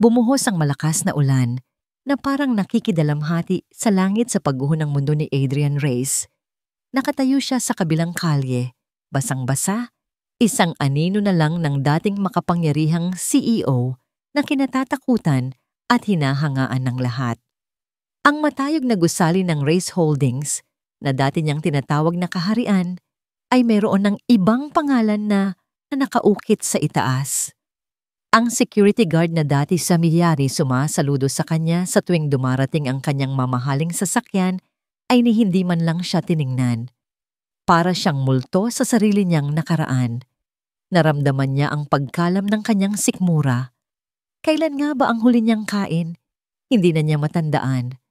Bumuhos ang malakas na ulan na parang nakikidalamhati sa langit sa pagguho ng mundo ni Adrian Reyes. Nakatayo siya sa kabilang kalye, basang-basa, isang anino na lang ng dating makapangyarihang CEO na kinatatakutan at hinahangaan ng lahat. Ang matayog na gusali ng Reyes Holdings, na dati niyang tinatawag na kaharian, ay mayroon ng ibang pangalan na nakaukit sa itaas. Ang security guard na dati sa Miyari sumasaludo sa kanya sa tuwing dumarating ang kanyang mamahaling sasakyan ay ni hindi man lang siya tiningnan. Para siyang multo sa sarili niyang nakaraan. Naramdaman niya ang pagkalam ng kanyang sikmura. Kailan nga ba ang huli niyang kain? Hindi na niya matandaan.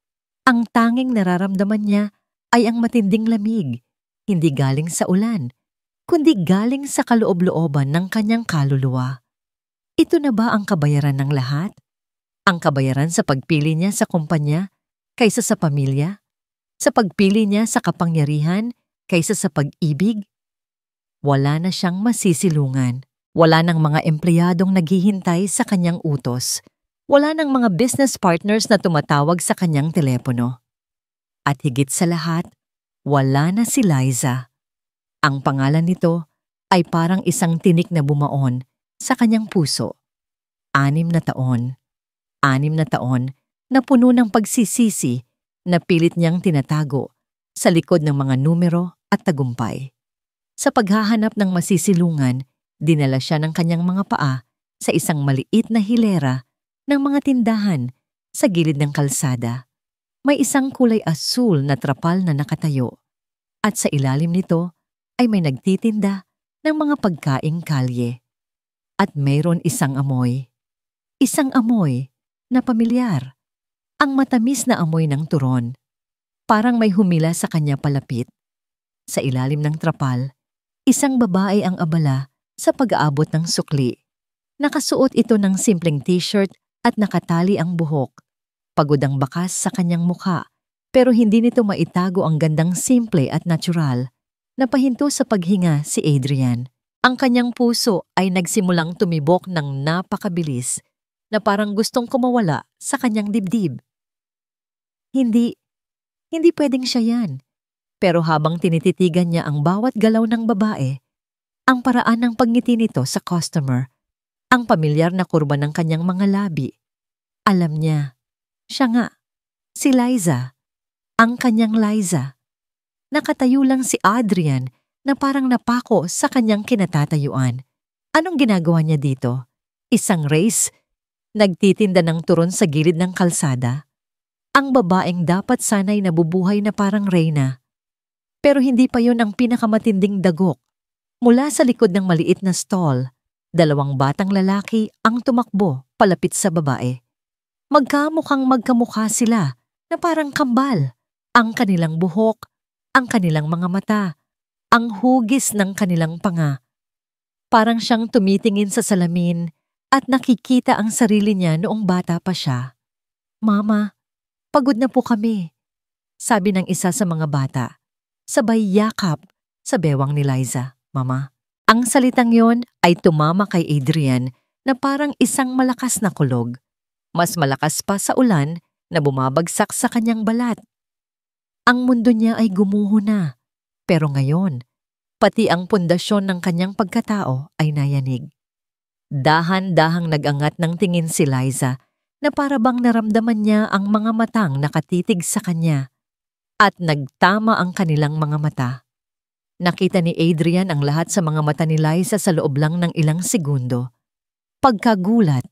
Ang tanging nararamdaman niya ay ang matinding lamig, hindi galing sa ulan, kundi galing sa kaloob-looban ng kanyang kaluluwa. Ito na ba ang kabayaran ng lahat? Ang kabayaran sa pagpili niya sa kumpanya kaysa sa pamilya? Sa pagpili niya sa kapangyarihan kaysa sa pag-ibig? Wala na siyang masisilungan. Wala nang mga empleyadong naghihintay sa kanyang utos. Wala nang mga business partners na tumatawag sa kanyang telepono. At higit sa lahat, wala na si Liza. Ang pangalan nito ay parang isang tinik na bumaon sa kanyang puso. 6 na taon. 6 na taon na puno ng pagsisisi na pilit niyang tinatago sa likod ng mga numero at tagumpay. Sa paghahanap ng masisilungan, dinala siya ng kanyang mga paa sa isang maliit na hilera ng mga tindahan sa gilid ng kalsada. May isang kulay asul na trapal na nakatayo at sa ilalim nito ay may nagtitinda ng mga pagkaing kalye. At mayroon isang amoy. Isang amoy na pamilyar. Ang matamis na amoy ng turon. Parang may humila sa kanya palapit. Sa ilalim ng trapal, isang babae ang abala sa pag-aabot ng sukli. Nakasuot ito ng simpleng t-shirt at nakatali ang buhok. Pagod ang bakas sa kanyang mukha, pero hindi nito maitago ang gandang simple at natural. Napahinto sa paghinga si Adrian. Ang kanyang puso ay nagsimulang tumibok ng napakabilis na parang gustong kumawala sa kanyang dibdib. Hindi pwedeng siya yan. Pero habang tinititigan niya ang bawat galaw ng babae, ang paraan ng pagngiti nito sa customer, ang pamilyar na kurba ng kanyang mga labi, alam niya, siya nga, si Liza, ang kanyang Liza. Nakatayo lang si Adrian na parang napako sa kanyang kinatatayuan. Anong ginagawa niya dito? Isang Reyes? Nagtitinda ng turon sa gilid ng kalsada? Ang babaeng dapat sana'y nabubuhay na parang reyna. Pero hindi pa yon ang pinakamatinding dagok. Mula sa likod ng maliit na stall, 2 batang lalaki ang tumakbo palapit sa babae. Magkamukhang magkamukha sila na parang kambal. Ang kanilang buhok, ang kanilang mga mata, ang hugis ng kanilang panga. Parang siyang tumitingin sa salamin at nakikita ang sarili niya noong bata pa siya. "Mama, pagod na po kami," sabi ng isa sa mga bata. Sabay yakap sa bewang ni Liza. "Mama." Ang salitang yon ay tumama kay Adrian na parang isang malakas na kulog. Mas malakas pa sa ulan na bumabagsak sa kanyang balat. Ang mundo niya ay gumuho na. Pero ngayon, pati ang pundasyon ng kanyang pagkatao ay nayanig. Dahan-dahang nag-angat ng tingin si Liza na para bang naramdaman niya ang mga matang nakatitig sa kanya at nagtama ang kanilang mga mata. Nakita ni Adrian ang lahat sa mga mata ni Liza sa loob lang ng ilang segundo. Pagkagulat,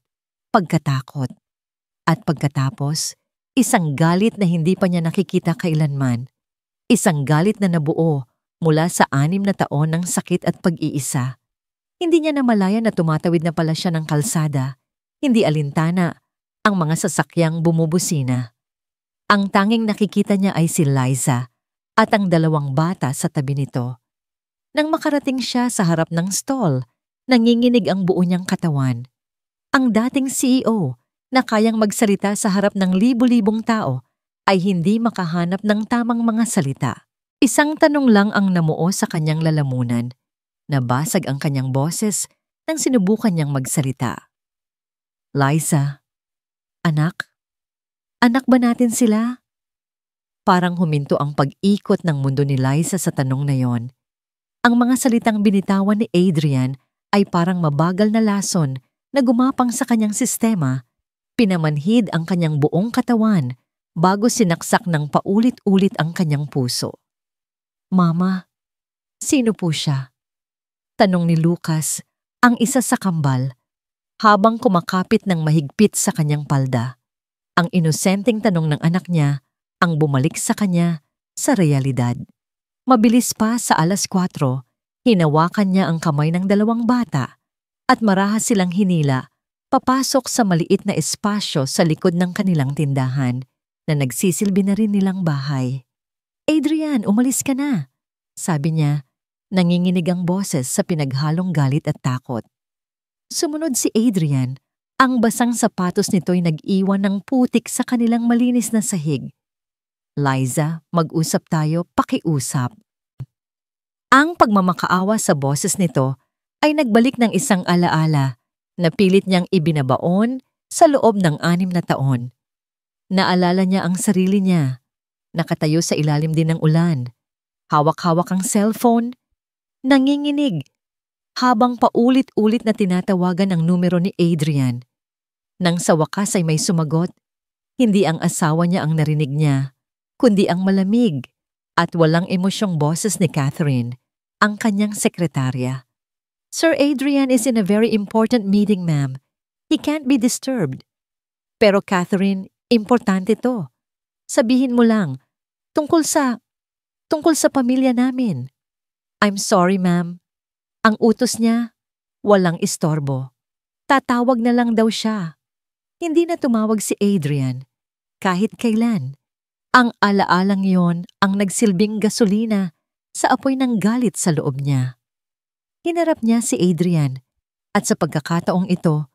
pagkatakot, at pagkatapos, isang galit na hindi pa niya nakikita kailanman. Isang galit na nabuo mula sa 6 na taon ng sakit at pag-iisa. Hindi niya namalayan na tumatawid na pala siya ng kalsada. Hindi alintana ang mga sasakyang bumubusina. Ang tanging nakikita niya ay si Liza at ang 2 bata sa tabi nito. Nang makarating siya sa harap ng stall, nanginginig ang buo niyang katawan. Ang dating CEO na kayang magsalita sa harap ng libu-libong tao ay hindi makahanap ng tamang mga salita. Isang tanong lang ang namuo sa kanyang lalamunan. Nabasag ang kanyang boses nang sinubukan niyang magsalita. "Liza, Anak? Anak ba natin sila? Parang huminto ang pag-ikot ng mundo ni Liza sa tanong na yon. Ang mga salitang binitawan ni Adrian ay parang mabagal na lason na gumapang sa kanyang sistema, pinamanhid ang kanyang buong katawan bago sinaksak ng paulit-ulit ang kanyang puso. Mama, sino po siya? Tanong ni Lucas, ang isa sa kambal, habang kumakapit ng mahigpit sa kanyang palda. Ang inosenteng tanong ng anak niya ang bumalik sa kanya sa realidad. Mabilis pa sa 4:00, hinawakan niya ang kamay ng dalawang bata at marahas silang hinila papasok sa maliit na espasyo sa likod ng kanilang tindahan na nagsisilbi na rin nilang bahay. Adrian, umalis ka na, sabi niya, nanginginig ang boses sa pinaghalong galit at takot. Sumunod si Adrian, ang basang sapatos nito'y nag-iwan ng putik sa kanilang malinis na sahig. Liza, mag-usap tayo, pakiusap. Ang pagmamakaawa sa boses nito ay nagbalik ng isang alaala na pilit niyang ibinabaon sa loob ng 6 na taon. Naalala niya ang sarili niya, nakatayo sa ilalim din ng ulan, hawak-hawak ang cellphone, nanginginig, habang paulit-ulit na tinatawagan ang numero ni Adrian. Nang sa wakas ay may sumagot, hindi ang asawa niya ang narinig niya, kundi ang malamig at walang emosyong boses ni Catherine, ang kanyang sekretarya. Sir Adrian is in a very important meeting, ma'am. He can't be disturbed. Pero Catherine, importante to. Sabihin mo lang, tungkol sa pamilya namin. I'm sorry, ma'am. Ang utos niya, walang istorbo. Tatawag na lang daw siya. Hindi na tumawag si Adrian, kahit kailan. Ang alaalang yon ang nagsilbing gasolina sa apoy ng galit sa loob niya. Hinarap niya si Adrian at sa pagkakataong ito,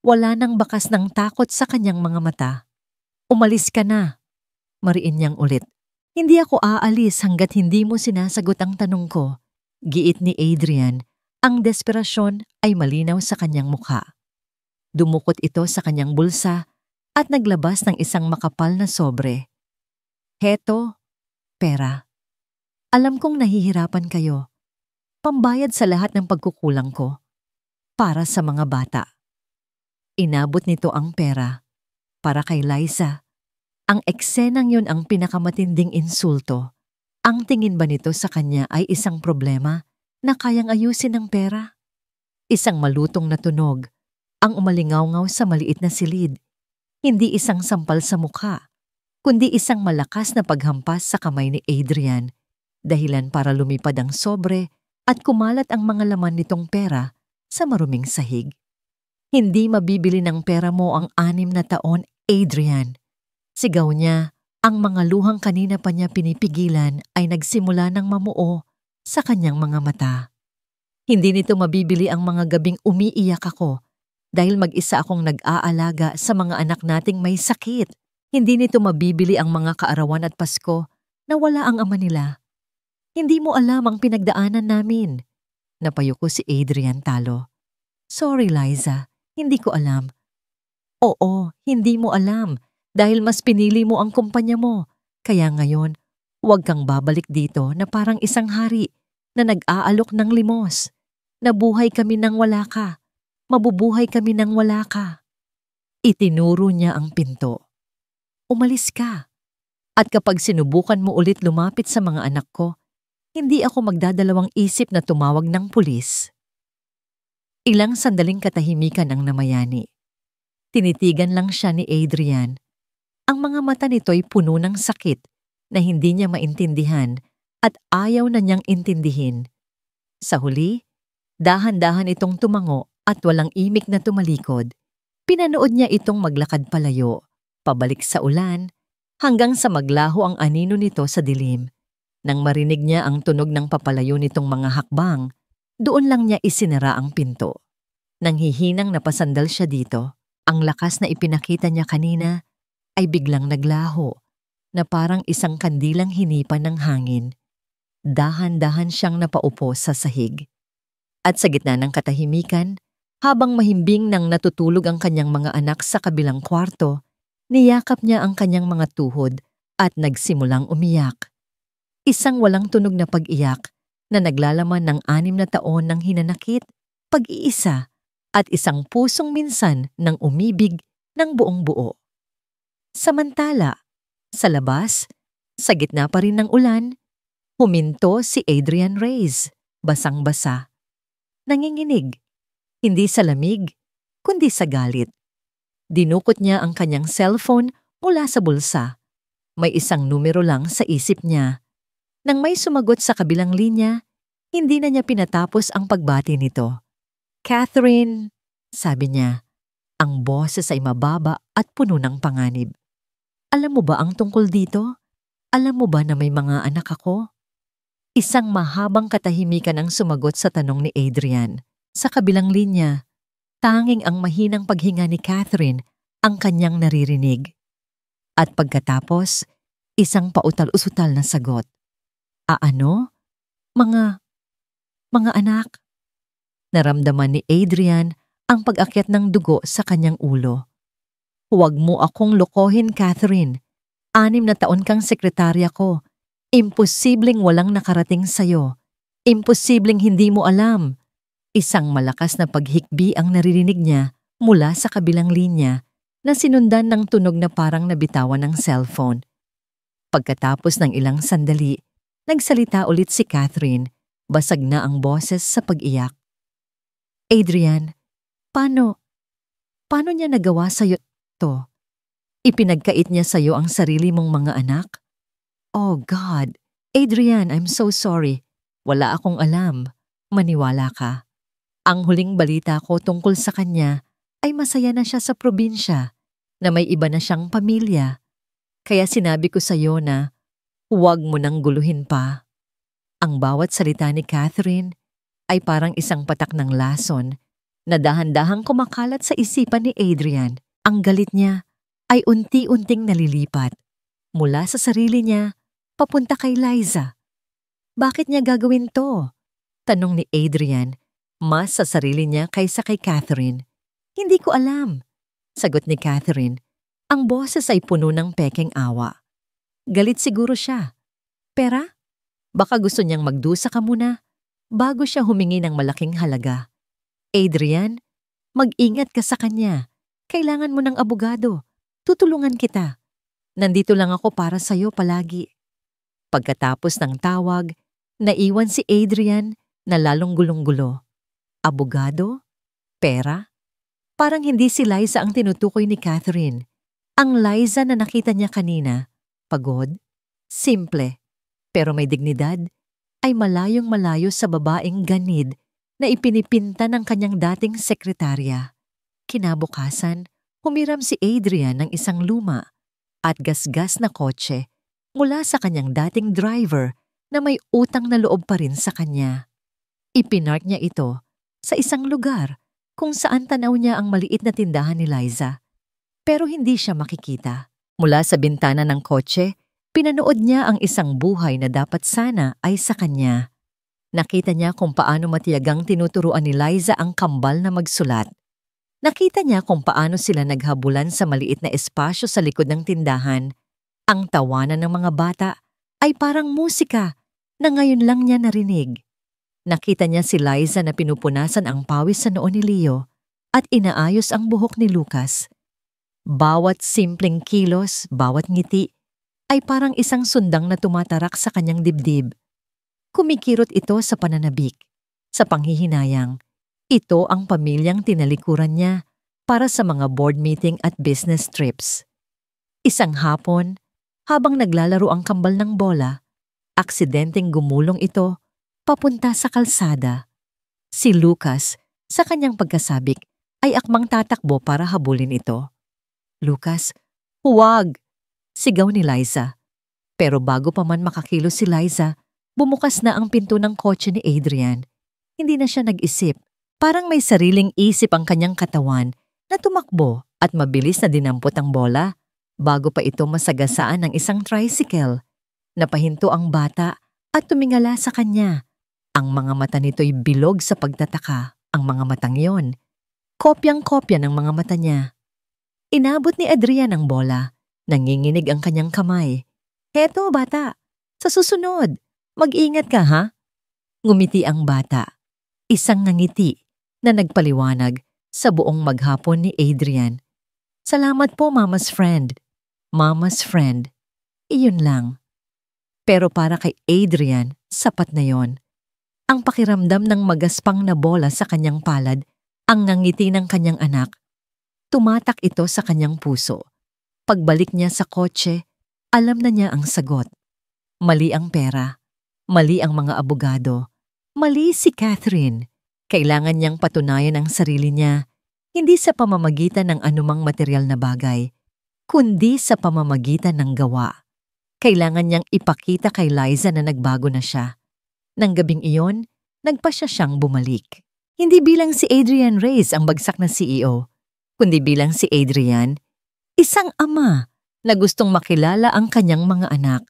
wala nang bakas ng takot sa kanyang mga mata. Umalis ka na, mariin niyang ulit. Hindi ako aalis hanggat hindi mo sinasagot ang tanong ko. Giit ni Adrian, ang desperasyon ay malinaw sa kanyang mukha. Dumukot ito sa kanyang bulsa at naglabas ng isang makapal na sobre. Heto, pera. Alam kong nahihirapan kayo. Pambayad sa lahat ng pagkukulang ko. Para sa mga bata. Inabot nito ang pera. Para kay Liza. Ang eksenang yun ang pinakamatinding insulto. Ang tingin ba nito sa kanya ay isang problema na kayang ayusin ng pera? Isang malutong na tunog. Ang umalingaw-ngaw sa maliit na silid. Hindi isang sampal sa mukha, kundi isang malakas na paghampas sa kamay ni Adrian, dahilan para lumipad ang sobre at kumalat ang mga laman nitong pera sa maruming sahig. Hindi mabibili ng pera mo ang 6 na taon, Adrian. Sigaw niya, ang mga luhang kanina pa niya pinipigilan ay nagsimula ng mamuo sa kanyang mga mata. Hindi nito mabibili ang mga gabing umiiyak ako dahil mag-isa akong nag-aalaga sa mga anak nating may sakit. Hindi nito mabibili ang mga kaarawan at Pasko na wala ang ama nila. Hindi mo alam ang pinagdaanan namin. Napayuko si Adrian talo. Sorry, Liza. Hindi ko alam. Oo, hindi mo alam dahil mas pinili mo ang kumpanya mo. Kaya ngayon, huwag kang babalik dito na parang isang hari na nag-aalok ng limos. Nabuhay kami nang wala ka. Mabubuhay kami nang wala ka. Itinuro niya ang pinto. Umalis ka. At kapag sinubukan mo ulit lumapit sa mga anak ko, hindi ako magdadalawang isip na tumawag ng pulis. Ilang sandaling katahimikan ang namayani. Tinitigan lang siya ni Adrian. Ang mga mata nito'y puno ng sakit na hindi niya maintindihan at ayaw na niyang intindihin. Sa huli, dahan-dahan itong tumango at walang imik na tumalikod. Pinanood niya itong maglakad palayo, pabalik sa ulan, hanggang sa maglaho ang anino nito sa dilim. Nang marinig niya ang tunog ng papalayo nitong mga hakbang, doon lang niya isinara ang pinto. Nang hihinang napasandal siya dito, ang lakas na ipinakita niya kanina ay biglang naglaho, na parang isang kandilang hinipan ng hangin. Dahan-dahan siyang napaupo sa sahig. At sa gitna ng katahimikan, habang mahimbing nang natutulog ang kanyang mga anak sa kabilang kwarto, Niyakap niya ang kanyang mga tuhod at nagsimulang umiyak. Isang walang tunog na pag-iyak na naglalaman ng 6 na taon ng hinanakit, pag-iisa, at isang pusong minsan ng umibig ng buong buo. Samantala, sa labas, sa gitna pa rin ng ulan, huminto si Adrian Reyes, basang-basa. Nanginginig, hindi sa lamig, kundi sa galit. Dinukot niya ang kanyang cellphone mula sa bulsa. May isang numero lang sa isip niya. Nang may sumagot sa kabilang linya, hindi na niya pinatapos ang pagbati nito. "Catherine," sabi niya. Ang boses ay mababa at puno ng panganib. "Alam mo ba ang tungkol dito? Alam mo ba na may mga anak ako?" Isang mahabang katahimikan ang sumagot sa tanong ni Adrian. Sa kabilang linya, tanging ang mahinang paghinga ni Catherine ang kanyang naririnig. At pagkatapos, isang pautal-usutal na sagot. "Ano? Mga anak?" Naramdaman ni Adrian ang pag-akyat ng dugo sa kanyang ulo. "Huwag mo akong lokohin, Catherine. 6 na taon kang sekretarya ko. Imposibleng walang nakarating sa'yo. Imposibleng hindi mo alam." Isang malakas na paghikbi ang naririnig niya mula sa kabilang linya na sinundan ng tunog na parang nabitawan ng cellphone. Pagkatapos ng ilang sandali, nagsalita ulit si Catherine, basag na ang boses sa pag-iyak. "Adrian, paano niya nagawa sa'yo to? Ipinagkait niya sa'yo ang sarili mong mga anak? Oh God, Adrian, I'm so sorry. Wala akong alam. Maniwala ka. Ang huling balita ko tungkol sa kanya ay masaya na siya sa probinsya, na may iba na siyang pamilya. Kaya sinabi ko sa'yo na huwag mo nang guluhin pa." Ang bawat salita ni Catherine ay parang isang patak ng lason na dahan-dahang kumakalat sa isipan ni Adrian. Ang galit niya ay unti-unting nalilipat mula sa sarili niya papunta kay Liza. Bakit niya gagawin to? Tanong ni Adrian, mas sa sarili niya kaysa kay Catherine. "Hindi ko alam," sagot ni Catherine. Ang boses ay puno ng pekeng awa. Galit siguro siya. Pera? Baka gusto niyang magdusa ka muna bago siya humingi ng malaking halaga. "Adrian, mag-ingat ka sa kanya. Kailangan mo ng abogado. Tutulungan kita. Nandito lang ako para sa'yo palagi." Pagkatapos ng tawag, naiwan si Adrian na lalong gulong-gulo. Abogado? Pera? Parang hindi si Liza ang tinutukoy ni Catherine. Ang Liza na nakita niya kanina, pagod, simple, pero may dignidad, ay malayong-malayo sa babaeng ganid na ipinipinta ng kanyang dating sekretarya. Kinabukasan, humiram si Adrian ng isang luma at gasgas na kotse mula sa kanyang dating driver na may utang na loob pa rin sa kanya. Ipinark niya ito sa isang lugar kung saan tanaw niya ang maliit na tindahan ni Liza. Pero hindi siya makikita. Mula sa bintana ng kotse, pinanood niya ang isang buhay na dapat sana ay sa kanya. Nakita niya kung paano matiyagang tinuturuan ni Liza ang kambal na magsulat. Nakita niya kung paano sila naghabulan sa maliit na espasyo sa likod ng tindahan. Ang tawanan ng mga bata ay parang musika na ngayon lang niya narinig. Nakita niya si Liza na pinupunasan ang pawis sa noo ni Leo at inaayos ang buhok ni Lucas. Bawat simpleng kilos, bawat ngiti, ay parang isang sundang na tumatarak sa kanyang dibdib. Kumikirot ito sa pananabik, sa panghihinayang. Ito ang pamilyang tinalikuran niya para sa mga board meeting at business trips. Isang hapon, habang naglalaro ang kambal ng bola, aksidenteng gumulong ito papunta sa kalsada. Si Lucas, sa kanyang pagkasabik, ay akmang tatakbo para habulin ito. "Lucas, huwag!" sigaw ni Liza. Pero bago pa man makakilos si Liza, bumukas na ang pinto ng kotse ni Adrian. Hindi na siya nag-isip. Parang may sariling isip ang kanyang katawan na tumakbo at mabilis na dinampot ang bola bago pa ito masagasaan ng isang tricycle. Napahinto ang bata at tumingala sa kanya. Ang mga mata nito'y bilog sa pagtataka. Ang mga matang yon, kopyang-kopya ng mga mata niya. Inabot ni Adrian ang bola. Nanginginig ang kanyang kamay. Heto, bata. Sa susunod, mag-ingat ka, ha? Ngumiti ang bata. Isang ngangiti na nagpaliwanag sa buong maghapon ni Adrian. Salamat po, Mama's friend. Mama's friend. Iyon lang. Pero para kay Adrian, sapat na yon. Ang pakiramdam ng magaspang na bola sa kanyang palad, ang ngangiti ng kanyang anak. Tumatak ito sa kanyang puso. Pagbalik niya sa kotse, alam na niya ang sagot. Mali ang pera. Mali ang mga abogado. Mali si Catherine. Kailangan niyang patunayan ang sarili niya, hindi sa pamamagitan ng anumang material na bagay, kundi sa pamamagitan ng gawa. Kailangan niyang ipakita kay Liza na nagbago na siya. Nang gabing iyon, nagpa siyang bumalik. Hindi bilang si Adrian Reyes ang bagsak na CEO, kundi bilang si Adrian, isang ama na gustong makilala ang kanyang mga anak.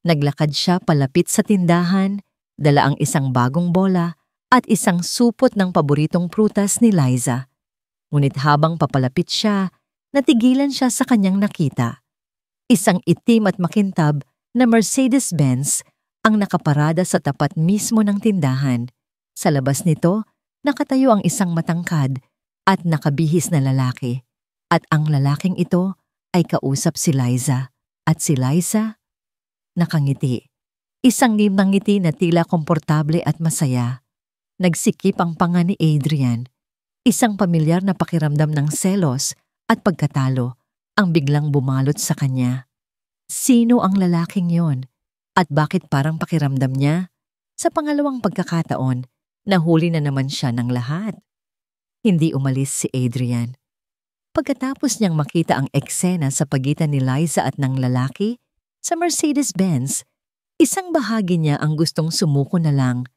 Naglakad siya palapit sa tindahan, dala ang isang bagong bola at isang supot ng paboritong prutas ni Liza. Ngunit habang papalapit siya, natigilan siya sa kanyang nakita. Isang itim at makintab na Mercedes-Benz ang nakaparada sa tapat mismo ng tindahan. Sa labas nito, nakatayo ang isang matangkad at nakabihis na lalaki. At ang lalaking ito ay kausap si Liza. At si Liza, nakangiti. Isang ngiti na tila komportable at masaya. Nagsikip ang panga ni Adrian. Isang pamilyar na pakiramdam ng selos at pagkatalo ang biglang bumalot sa kanya. Sino ang lalaking yon? At bakit parang pakiramdam niya? Sa pangalawang pagkakataon, nahuli na naman siya ng lahat. Hindi umalis si Adrian. Pagkatapos niyang makita ang eksena sa pagitan ni Liza at ng lalaki, sa Mercedes-Benz, isang bahagi niya ang gustong sumuko na lang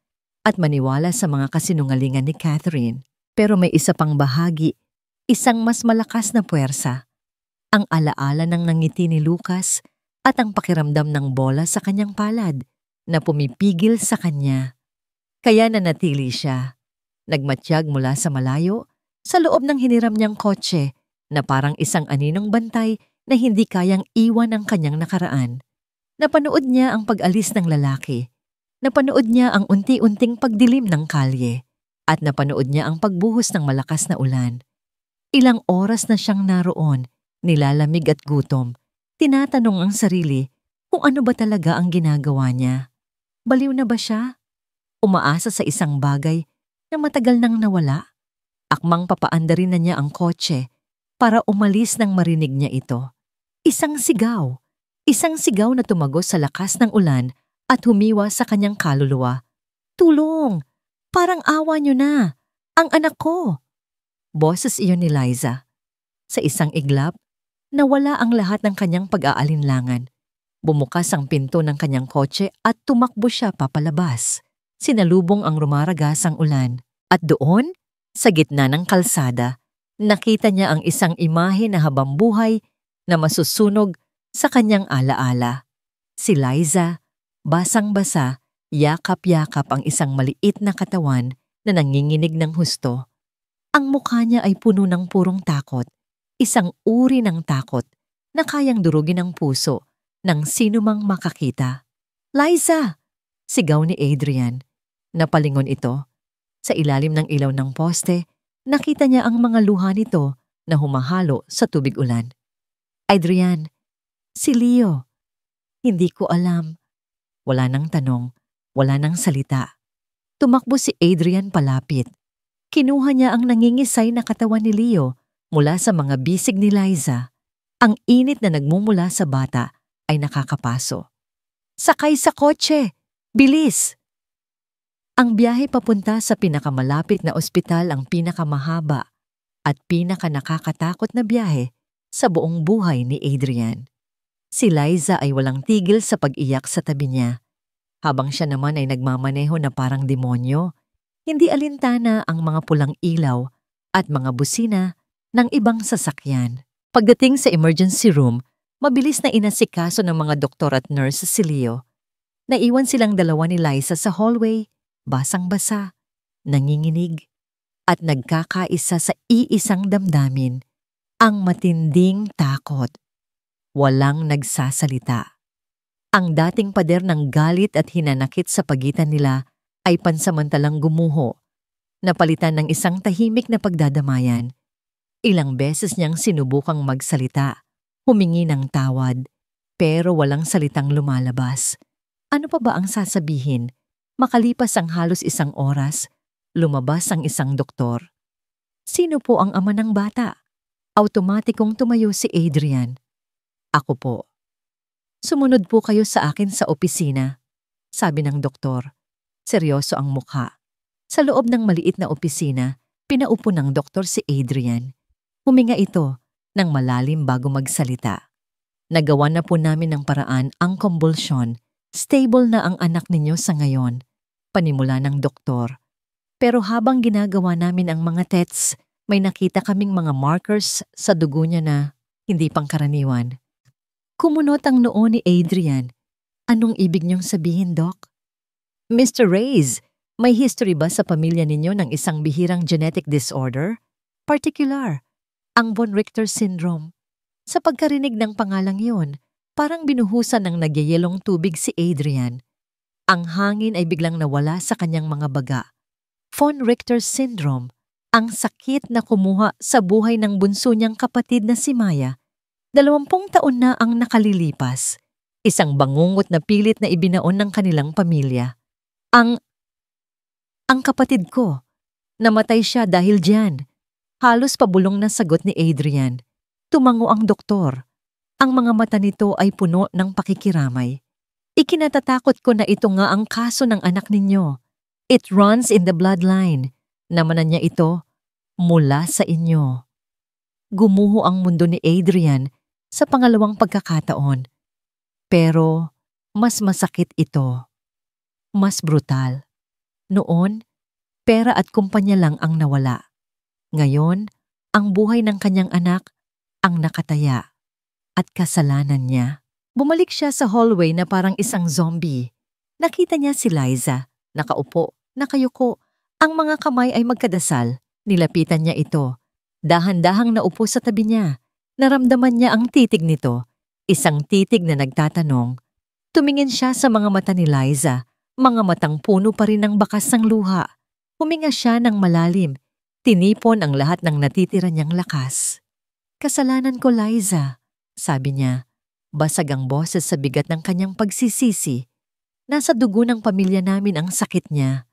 at maniwala sa mga kasinungalingan ni Catherine. Pero may isa pang bahagi, isang mas malakas na puwersa. Ang alaala ng nangiti ni Lucas at ang pakiramdam ng bola sa kanyang palad na pumipigil sa kanya. Kaya nanatili siya. Nagmatyag mula sa malayo sa loob ng hiniram niyang kotse na parang isang aninong bantay na hindi kayang iwan ang kanyang nakaraan. Napanood niya ang pag-alis ng lalaki. Napanood niya ang unti-unting pagdilim ng kalye. At napanood niya ang pagbuhos ng malakas na ulan. Ilang oras na siyang naroon, nilalamig at gutom. Tinatanong ang sarili kung ano ba talaga ang ginagawa niya. Baliw na ba siya? Umaasa sa isang bagay na matagal nang nawala. Akmang papaandarin na niya ang kotse para umalis nang marinig niya ito. Isang sigaw. Isang sigaw na tumagos sa lakas ng ulan at humiwa sa kanyang kaluluwa. Tulong! Parang awa niyo na! Ang anak ko! Boses iyon ni Liza. Sa isang iglap, nawala ang lahat ng kanyang pag-aalinlangan. Bumukas ang pinto ng kanyang kotse at tumakbo siya papalabas. Sinalubong ang rumaragasang ulan. At doon, sa gitna ng kalsada, nakita niya ang isang imahe na habambuhay na masusunog sa kanyang alaala. Si Liza, basang-basa, yakap-yakap ang isang maliit na katawan na nanginginig ng husto. Ang mukha niya ay puno ng purong takot, isang uri ng takot na kayang durugin ang puso ng sinumang makakita. Liza! Sigaw ni Adrian. Napalingon ito. Sa ilalim ng ilaw ng poste, nakita niya ang mga luha nito na humahalo sa tubig ulan. Adrian, si Leo. Hindi ko alam. Wala nang tanong, wala nang salita. Tumakbo si Adrian palapit. Kinuha niya ang nangingisay na katawan ni Leo mula sa mga bisig ni Liza. Ang init na nagmumula sa bata ay nakakapaso. Sakay sa kotse! Bilis! Ang biyahe papunta sa pinakamalapit na ospital ang pinakamahaba at pinakanakakatakot na biyahe sa buong buhay ni Adrian. Si Liza ay walang tigil sa pag-iyak sa tabi niya, habang siya naman ay nagmamaneho na parang demonyo. Hindi alintana ang mga pulang ilaw at mga busina ng ibang sasakyan. Pagdating sa emergency room, mabilis na inasikaso ng mga doktor at nurse si Leo. Naiwan silang dalawa ni Liza sa hallway, basang-basa, nanginginig, at nagkakaisa sa iisang damdamin, Ang matinding takot. Walang nagsasalita. Ang dating pader ng galit at hinanakit sa pagitan nila ay pansamantalang gumuho, napalitan ng isang tahimik na pagdadamayan. Ilang beses niyang sinubukang magsalita, humingi ng tawad, pero walang salitang lumalabas. Ano pa ba ang sasabihin? Makalipas ang halos 1 oras, lumabas ang isang doktor. Sino po ang ama ng bata? Automatikong tumayo si Adrian. Ako po. Sumunod po kayo sa akin sa opisina, sabi ng doktor. Seryoso ang mukha. Sa loob ng maliit na opisina, pinaupo ng doktor si Adrian. Huminga ito ng malalim bago magsalita. Nagawa na po namin ng paraan ang kumbulsyon. Stable na ang anak ninyo sa ngayon, panimula ng doktor. Pero habang ginagawa namin ang mga tests, may nakita kaming mga markers sa dugo niya na hindi pangkaraniwan. Kumunot ang noo ni Adrian. Anong ibig niyong sabihin, Doc? Mr. Reyes, may history ba sa pamilya ninyo ng isang bihirang genetic disorder? Particular, ang von Richter syndrome. Sa pagkarinig ng pangalang yun, parang binuhusan ng nagyayelong tubig si Adrian. Ang hangin ay biglang nawala sa kanyang mga baga. Von Richter syndrome, ang sakit na kumuha sa buhay ng bunso niyang kapatid na si Maya. 20 taon na ang nakalilipas. Isang bangungot na pilit na ibinaon ng kanilang pamilya. Ang kapatid ko, namatay siya dahil diyan. Halos pabulong na sagot ni Adrian. Tumango ang doktor. Ang mga mata nito ay puno ng pakikiramay. Ikinatatakot ko na ito nga ang kaso ng anak ninyo. It runs in the bloodline. Namanan niya ito mula sa inyo. Gumuho ang mundo ni Adrian sa pangalawang pagkakataon. Pero mas masakit ito. Mas brutal. Noon, pera at kumpanya lang ang nawala. Ngayon, ang buhay ng kanyang anak ang nakataya. At kasalanan niya. Bumalik siya sa hallway na parang isang zombie. Nakita niya si Liza, nakaupo, nakayuko. Ang mga kamay ay magkadasal. Nilapitan niya ito. Dahan-dahang naupo sa tabi niya. Naramdaman niya ang titig nito. Isang titig na nagtatanong. Tumingin siya sa mga mata ni Liza. Mga matang puno pa rin ng bakas ng luha. Huminga siya ng malalim. Tinipon ang lahat ng natitira niyang lakas. Kasalanan ko, Liza, sabi niya. Basag ang boses sa bigat ng kanyang pagsisisi. Nasa dugo ng pamilya namin ang sakit niya.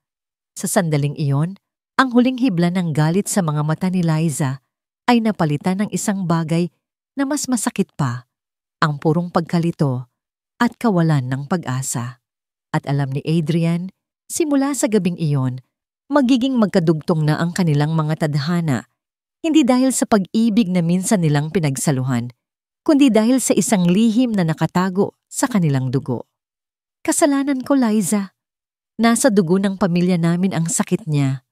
Sa sandaling iyon, ang huling hibla ng galit sa mga mata ni Liza ay napalitan ng isang bagay na mas masakit pa, ang purong pagkalito at kawalan ng pag-asa. At alam ni Adrian, simula sa gabing iyon, magiging magkadugtong na ang kanilang mga tadhana, hindi dahil sa pag-ibig na minsan nilang pinagsaluhan, kundi dahil sa isang lihim na nakatago sa kanilang dugo. Kasalanan ko, Liza. Nasa dugo ng pamilya namin ang sakit niya.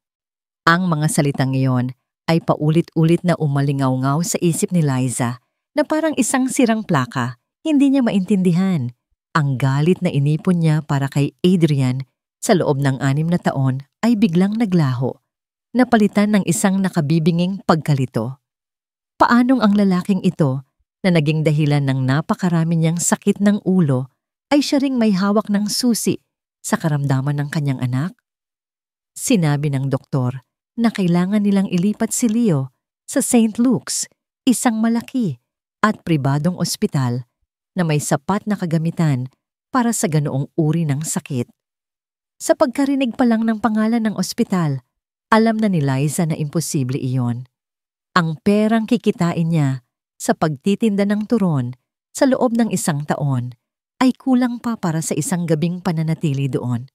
Ang mga salitang iyon ay paulit-ulit na umalingaw-ngaw sa isip ni Liza na parang isang sirang plaka, hindi niya maintindihan. Ang galit na inipon niya para kay Adrian sa loob ng 6 na taon ay biglang naglaho, napalitan ng isang nakabibinging pagkalito. Paanong ang lalaking ito na naging dahilan ng napakarami niyang sakit ng ulo ay siya ring may hawak ng susi sa karamdaman ng kanyang anak? Sinabi ng doktor na kailangan nilang ilipat si Leo sa St. Luke's, isang malaki at pribadong ospital na may sapat na kagamitan para sa ganoong uri ng sakit. Sa pagkarinig pa lang ng pangalan ng ospital, alam na ni Liza na imposible iyon. Ang perang kikitain niya sa pagtitinda ng turon sa loob ng 1 taon ay kulang pa para sa isang gabing pananatili doon.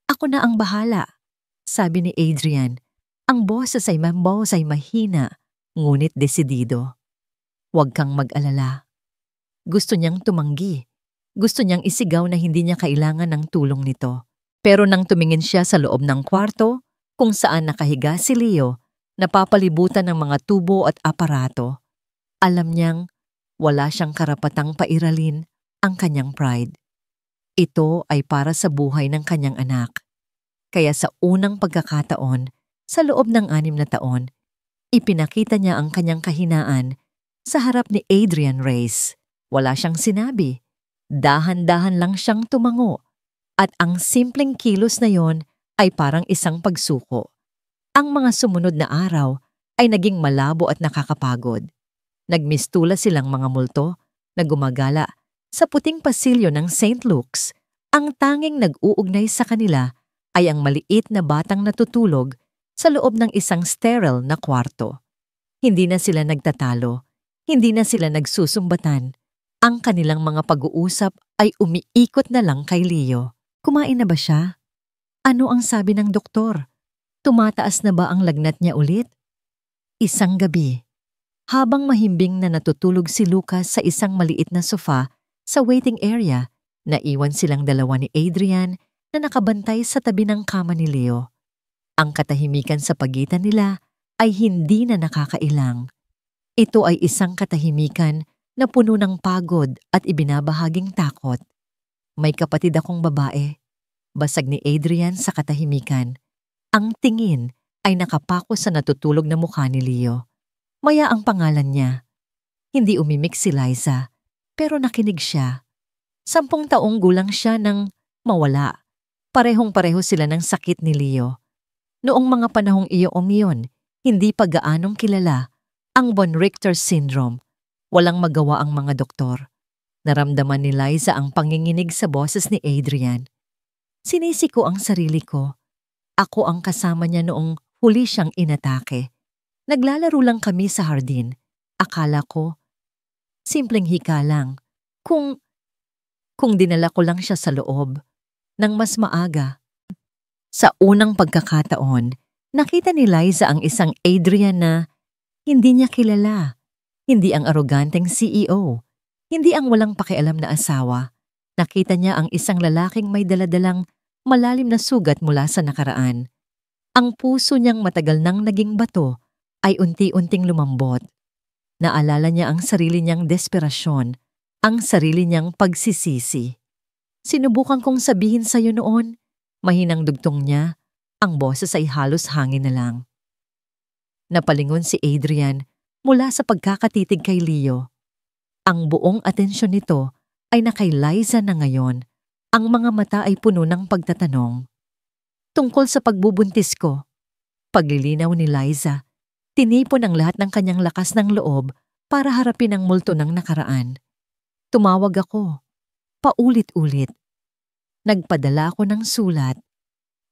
Ako na ang bahala, sabi ni Adrian. Ang boses ay mahina, ngunit desidido. Huwag kang mag-alala. Gusto niyang tumanggi. Gusto niyang isigaw na hindi niya kailangan ng tulong nito. Pero nang tumingin siya sa loob ng kwarto, kung saan nakahiga si Leo, napapalibutan ng mga tubo at aparato, alam niyang wala siyang karapatang pairalin ang kanyang pride. Ito ay para sa buhay ng kanyang anak. Kaya sa unang pagkakataon, sa loob ng 6 na taon, ipinakita niya ang kanyang kahinaan Sa harap ni Adrian Reyes, wala siyang sinabi. Dahan-dahan lang siyang tumango at ang simpleng kilos na yon ay parang isang pagsuko. Ang mga sumunod na araw ay naging malabo at nakakapagod. Nagmistula silang mga multo na gumagala sa puting pasilyo ng St. Luke's. Ang tanging nag-uugnay sa kanila ay ang maliit na batang natutulog sa loob ng isang sterile na kwarto. Hindi na sila nagtatalo, hindi na sila nagsusumbatan. Ang kanilang mga pag-uusap ay umiikot na lang kay Leo. Kumain na ba siya? Ano ang sabi ng doktor? Tumataas na ba ang lagnat niya ulit? Isang gabi, habang mahimbing na natutulog si Lucas sa isang maliit na sofa sa waiting area, naiwan silang dalawa ni Adrian na nakabantay sa tabi ng kama ni Leo. Ang katahimikan sa pagitan nila ay hindi na nakakailang. Ito ay isang katahimikan na puno ng pagod at ibinabahaging takot. May kapatid akong babae. Basag ni Adrian sa katahimikan. Ang tingin ay nakapako sa natutulog na mukha ni Leo. Maya ang pangalan niya. Hindi umimik si Liza, pero nakinig siya. 10 taong gulang siya nang mawala. Parehong-pareho sila ng sakit ni Leo. Noong mga panahong iyon, hindi pa gaanong kilala ang von Richter syndrome. Walang magawa ang mga doktor. Naramdaman ni Liza ang panginginig sa boses ni Adrian. Sinisi ko ang sarili ko. Ako ang kasama niya noong huli siyang inatake. Naglalaro lang kami sa hardin. Akala ko, simpleng hika lang. Kung dinala ko lang siya sa loob, nang mas maaga. Sa unang pagkakataon, nakita ni Liza ang isang Adrian na hindi niya kilala. Hindi ang aroganteng CEO. Hindi ang walang pakialam na asawa. Nakita niya ang isang lalaking may daladalang malalim na sugat mula sa nakaraan. Ang puso niyang matagal nang naging bato ay unti-unting lumambot. Naalala niya ang sarili niyang desperasyon, ang sarili niyang pagsisisi. Sinubukan kong sabihin sa iyo noon, mahinang dugtong niya, ang boses ay halos hangin na lang. Napalingon si Adrian mula sa pagkakatitig kay Leo. Ang buong atensyon nito ay na kay Liza na ngayon. Ang mga mata ay puno ng pagtatanong. Tungkol sa pagbubuntis ko, paglilinaw ni Liza, tinipon ang lahat ng kanyang lakas ng loob para harapin ang multo ng nakaraan. Tumawag ako, paulit-ulit. Nagpadala ako ng sulat.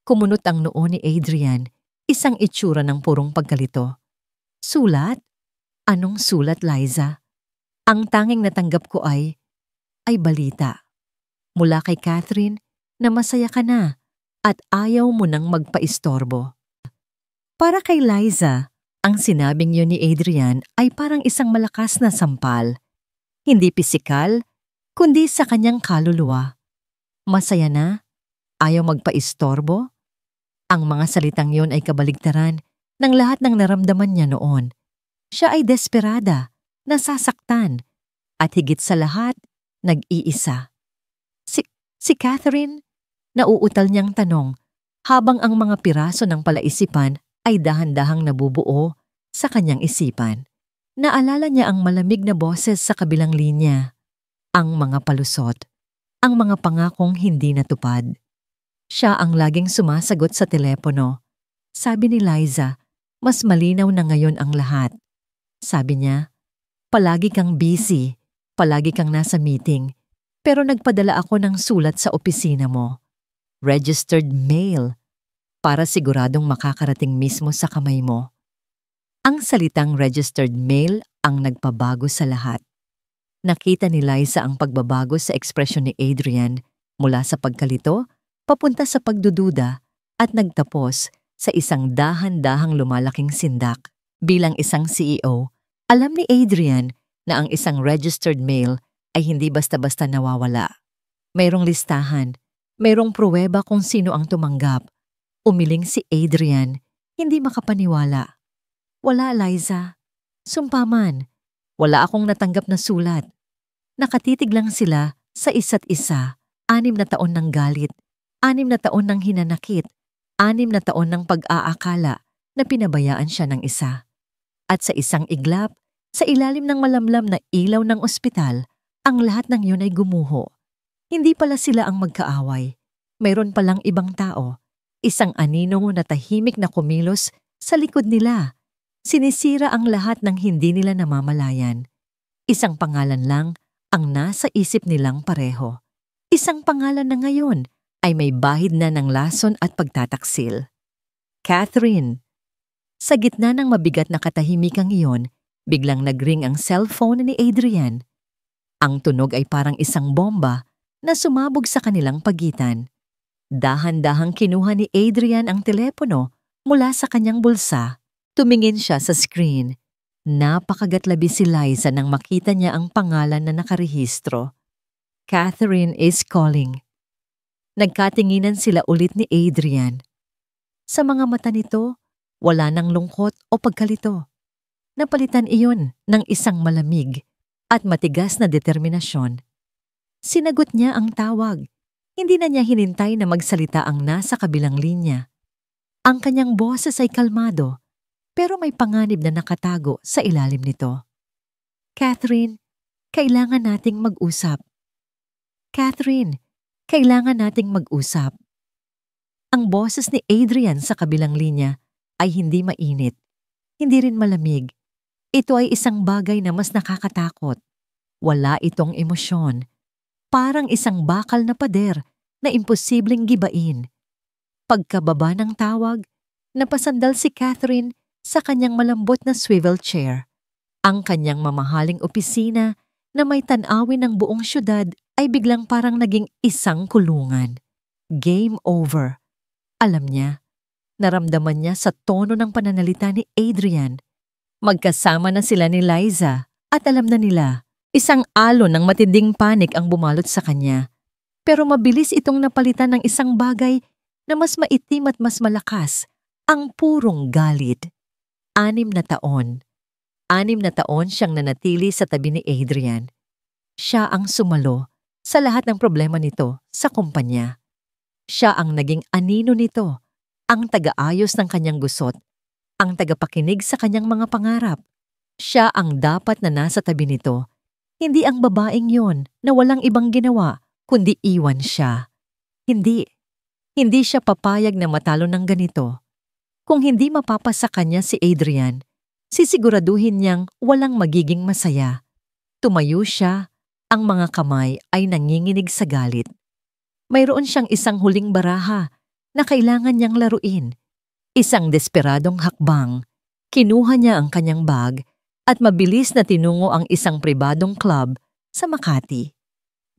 Kumunot ang noo ni Adrian, isang itsura ng purong pagkalito. Sulat? Anong sulat, Liza? Ang tanging natanggap ko ay balita. Mula kay Catherine na masaya ka na at ayaw mo nang magpaistorbo. Para kay Liza, ang sinabing yun ni Adrian ay parang isang malakas na sampal. Hindi pisikal, kundi sa kanyang kaluluwa. Masaya na? Ayaw magpaistorbo? Ang mga salitang yon ay kabaligtaran ng lahat ng naramdaman niya noon. Siya ay desperada, nasasaktan, at higit sa lahat, nag-iisa. Si Catherine? Nauutal niyang tanong habang ang mga piraso ng palaisipan ay dahan-dahang nabubuo sa kanyang isipan. Naalala niya ang malamig na boses sa kabilang linya, ang mga palusot, ang mga pangakong hindi natupad. Siya ang laging sumasagot sa telepono. Sabi ni Liza, mas malinaw na ngayon ang lahat. Sabi niya, palagi kang busy, palagi kang nasa meeting, pero nagpadala ako ng sulat sa opisina mo. Registered mail, para siguradong makakarating mismo sa kamay mo. Ang salitang registered mail ang nagpabago sa lahat. Nakita ni Liza ang pagbabago sa ekspresyon ni Adrian mula sa pagkalito, papunta sa pagdududa at nagtapos sa isang dahan-dahang lumalaking sindak. Bilang isang CEO, alam ni Adrian na ang isang registered mail ay hindi basta-basta nawawala. Mayroong listahan, mayroong pruweba kung sino ang tumanggap. Umiling si Adrian, hindi makapaniwala. Wala, Liza. Sumpaman, wala akong natanggap na sulat. Nakatitig lang sila sa isa't isa. 6 na taon ng galit, 6 na taon ng hinanakit, 6 na taon ng pag-aakala na pinabayaan siya ng isa. At sa isang iglap, Sa ilalim ng malamlam na ilaw ng ospital, ang lahat ng yun ay gumuho. Hindi pala sila ang magkaaway. Mayroon palang ibang tao. Isang anino na tahimik na kumilos sa likod nila. Sinisira ang lahat ng hindi nila namamalayan. Isang pangalan lang ang nasa isip nilang pareho. Isang pangalan na ngayon ay may bahid na ng lason at pagtataksil. Catherine. Sa gitna ng mabigat na katahimikang iyon, biglang nagring ang cellphone ni Adrian. Ang tunog ay parang isang bomba na sumabog sa kanilang pagitan. Dahan-dahang kinuha ni Adrian ang telepono mula sa kanyang bulsa. Tumingin siya sa screen. Napakagatlabi si Liza nang makita niya ang pangalan na nakarehistro. Catherine is calling. Nagkatinginan sila ulit ni Adrian. Sa mga mata nito, wala nang lungkot o pagkalito. Napalitan iyon ng isang malamig at matigas na determinasyon. Sinagot niya ang tawag. Hindi na niya hinintay na magsalita ang nasa kabilang linya. Ang kanyang boses ay kalmado, pero may panganib na nakatago sa ilalim nito. Catherine, kailangan nating mag-usap. Catherine, kailangan nating mag-usap. Ang boses ni Adrian sa kabilang linya ay hindi mainit, hindi rin malamig. Ito ay isang bagay na mas nakakatakot. Wala itong emosyon. Parang isang bakal na pader na imposibleng gibain. Pagkababa ng tawag, napasandal si Catherine sa kanyang malambot na swivel chair. Ang kanyang mamahaling opisina na may tanawin ng buong syudad ay biglang parang naging isang kulungan. Game over. Alam niya, naramdaman niya sa tono ng pananalita ni Adrian. Magkasama na sila ni Liza at alam na nila, isang alon ng matinding panik ang bumalot sa kanya. Pero mabilis itong napalitan ng isang bagay na mas maitim at mas malakas, ang purong galit. 6 na taon. 6 na taon siyang nanatili sa tabi ni Adrian. Siya ang sumalo sa lahat ng problema nito sa kumpanya. Siya ang naging anino nito, ang taga-ayos ng kanyang gusot, ang tagapakinig sa kanyang mga pangarap. Siya ang dapat na nasa tabi nito, hindi ang babaeng yon na walang ibang ginawa kundi iwan siya. Hindi siya papayag na matalo ng ganito. Kung hindi mapapasa kanya si Adrian, sisiguraduhin niyang walang magiging masaya. Tumayo siya, ang mga kamay ay nanginginig sa galit. Mayroon siyang isang huling baraha na kailangan niyang laruin. Isang desperadong hakbang. Kinuha niya ang kanyang bag at mabilis na tinungo ang isang pribadong club sa Makati.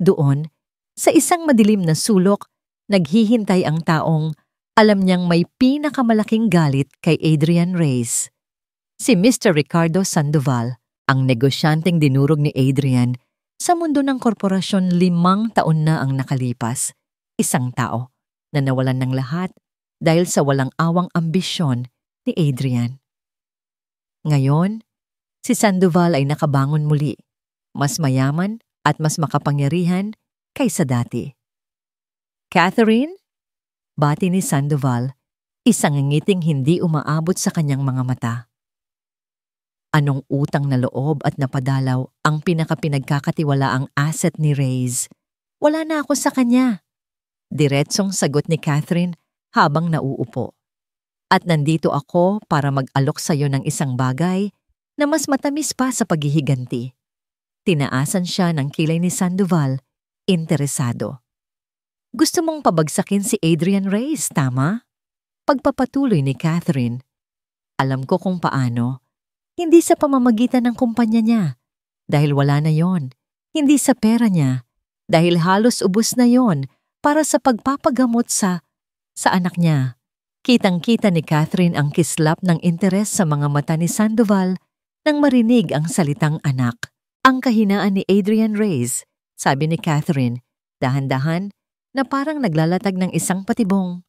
Doon, sa isang madilim na sulok, naghihintay ang taong alam niyang may pinakamalaking galit kay Adrian Reyes. Si Mr. Ricardo Sandoval, ang negosyanteng dinurog ni Adrian sa mundo ng korporasyon 5 taon na ang nakalipas. Isang tao na nawalan ng lahat dahil sa walang awang ambisyon ni Adrian. Ngayon, si Sandoval ay nakabangon muli, mas mayaman at mas makapangyarihan kaysa dati. Catherine? Bati ni Sandoval, isang ngiting hindi umaabot sa kanyang mga mata. Anong utang na loob at napadalaw ang pinakapinagkakatiwalaang asset ni Reyes? Wala na ako sa kanya. Diretsong sagot ni Catherine habang nauupo. At nandito ako para mag-alok sa iyo ng isang bagay na mas matamis pa sa paghihiganti. Tinaasan siya ng kilay ni Sandoval, interesado. Gusto mong pabagsakin si Adrian Reyes, tama? Pagpapatuloy ni Catherine. Alam ko kung paano. Hindi sa pamamagitan ng kumpanya niya, dahil wala na yon. Hindi sa pera niya, dahil halos ubos na yon para sa pagpapagamot sa anak niya. Kitang-kita ni Catherine ang kislap ng interes sa mga mata ni Sandoval nang marinig ang salitang anak. Ang kahinaan ni Adrian Reyes, sabi ni Catherine, dahan-dahan na parang naglalatag ng isang patibong.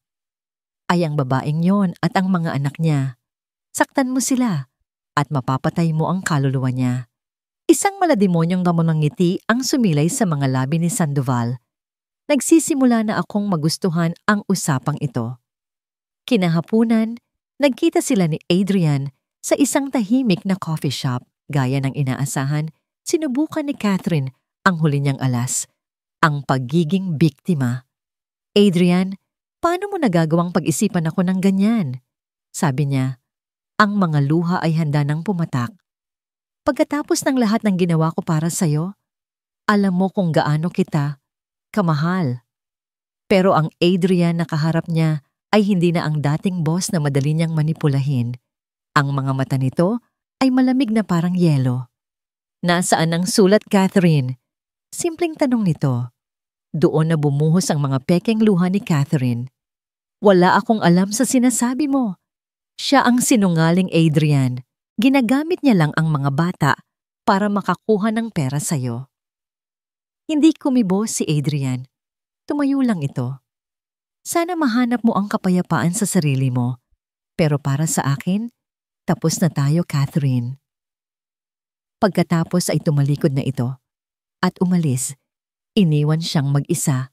Ay ang babaeng yon at ang mga anak niya. Saktan mo sila at mapapatay mo ang kaluluwa niya. Isang malademonyong gamonang ngiti ang sumilay sa mga labi ni Sandoval. Nagsisimula na akong magustuhan ang usapang ito. Kinahapunan, nagkita sila ni Adrian sa isang tahimik na coffee shop. Gaya ng inaasahan, sinubukan ni Catherine ang huli niyang alas, ang pagiging biktima. Adrian, paano mo nagagawang pag-isipan ako ng ganyan? Sabi niya, ang mga luha ay handa nang pumatak. Pagkatapos ng lahat ng ginawa ko para sa'yo, alam mo kung gaano kita kamahal. Pero ang Adrian na kaharap niya ay hindi na ang dating boss na madali niyang manipulahin. Ang mga mata nito ay malamig na parang yelo. Nasaan ang sulat, Catherine? Simpleng tanong nito. Doon na bumuhos ang mga pekeng luha ni Catherine. Wala akong alam sa sinasabi mo. Siya ang sinungaling Adrian. Ginagamit niya lang ang mga bata para makakuha ng pera sa'yo. Hindi kumibo si Adrian. Tumayo lang ito. Sana mahanap mo ang kapayapaan sa sarili mo. Pero para sa akin, tapos na tayo, Catherine. Pagkatapos ay tumalikod na ito. At umalis, iniwan siyang mag-isa,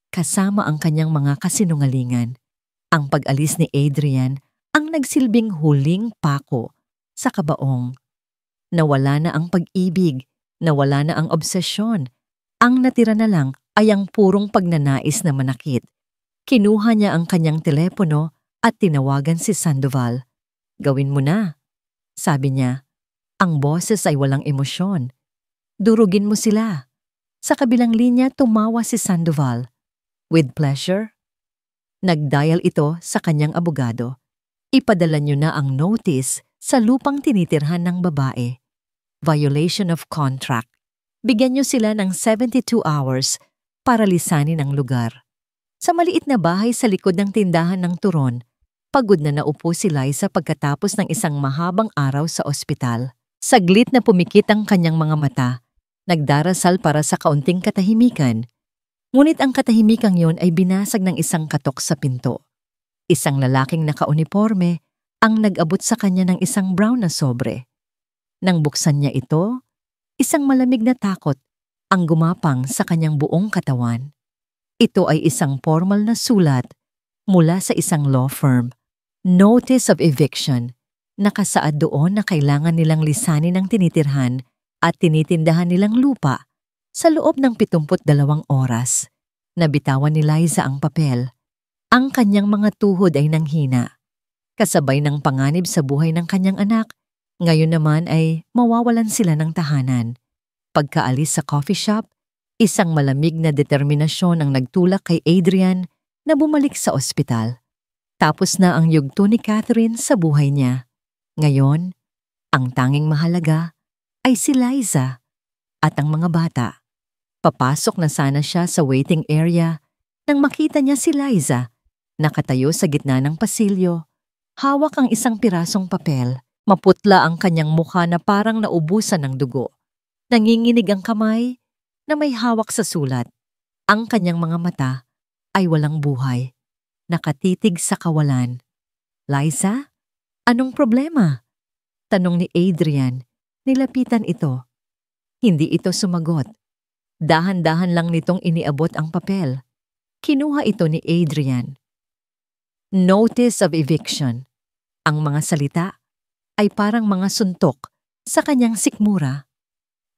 kasama ang kanyang mga kasinungalingan. Ang pag-alis ni Adrian ang nagsilbing huling pako sa kabaong. Nawala na ang pag-ibig, nawala na ang obsesyon. Ang natira na lang ay ang purong pagnanais na manakit. Kinuha niya ang kanyang telepono at tinawagan si Sandoval. Gawin mo na, sabi niya. Ang boses ay walang emosyon. Durugin mo sila. Sa kabilang linya tumawa si Sandoval. With pleasure. Nag-dial ito sa kanyang abogado. Ipadala niyo na ang notice sa lupang tinitirhan ng babae. Violation of contract. Bigyan niyo sila ng 72 hours para lisanin ang lugar. Sa maliit na bahay sa likod ng tindahan ng turon, pagod na naupo si Liza pagkatapos ng isang mahabang araw sa ospital. Saglit na pumikit ang kanyang mga mata. Nagdarasal para sa kaunting katahimikan. Ngunit ang katahimikang yon ay binasag ng isang katok sa pinto. Isang lalaking nakauniporme ang nag-abot sa kanya ng isang brown na sobre. Nang buksan niya ito, isang malamig na takot ang gumapang sa kanyang buong katawan. Ito ay isang formal na sulat mula sa isang law firm. Notice of eviction. Nakasaad doon na kailangan nilang lisanin ang tinitirhan at tinitindahan nilang lupa sa loob ng 72 oras. Nabitawan ni Liza ang papel. Ang kanyang mga tuhod ay nanghina. Kasabay ng panganib sa buhay ng kanyang anak, ngayon naman ay mawawalan sila ng tahanan. Pagkaalis sa coffee shop, isang malamig na determinasyon ang nagtulak kay Adrian na bumalik sa ospital. Tapos na ang yugto ni Catherine sa buhay niya. Ngayon, ang tanging mahalaga ay si Liza at ang mga bata. Papasok na sana siya sa waiting area nang makita niya si Liza, nakatayo sa gitna ng pasilyo. Hawak ang isang pirasong papel. Maputla ang kanyang mukha na parang naubusan ng dugo. Nanginginig ang kamay na may hawak sa sulat. Ang kanyang mga mata ay walang buhay. Nakatitig sa kawalan. Liza, anong problema? Tanong ni Adrian. Nilapitan ito. Hindi ito sumagot. Dahan-dahan lang nitong iniabot ang papel. Kinuha ito ni Adrian. Notice of eviction. Ang mga salita ay parang mga suntok sa kanyang sikmura.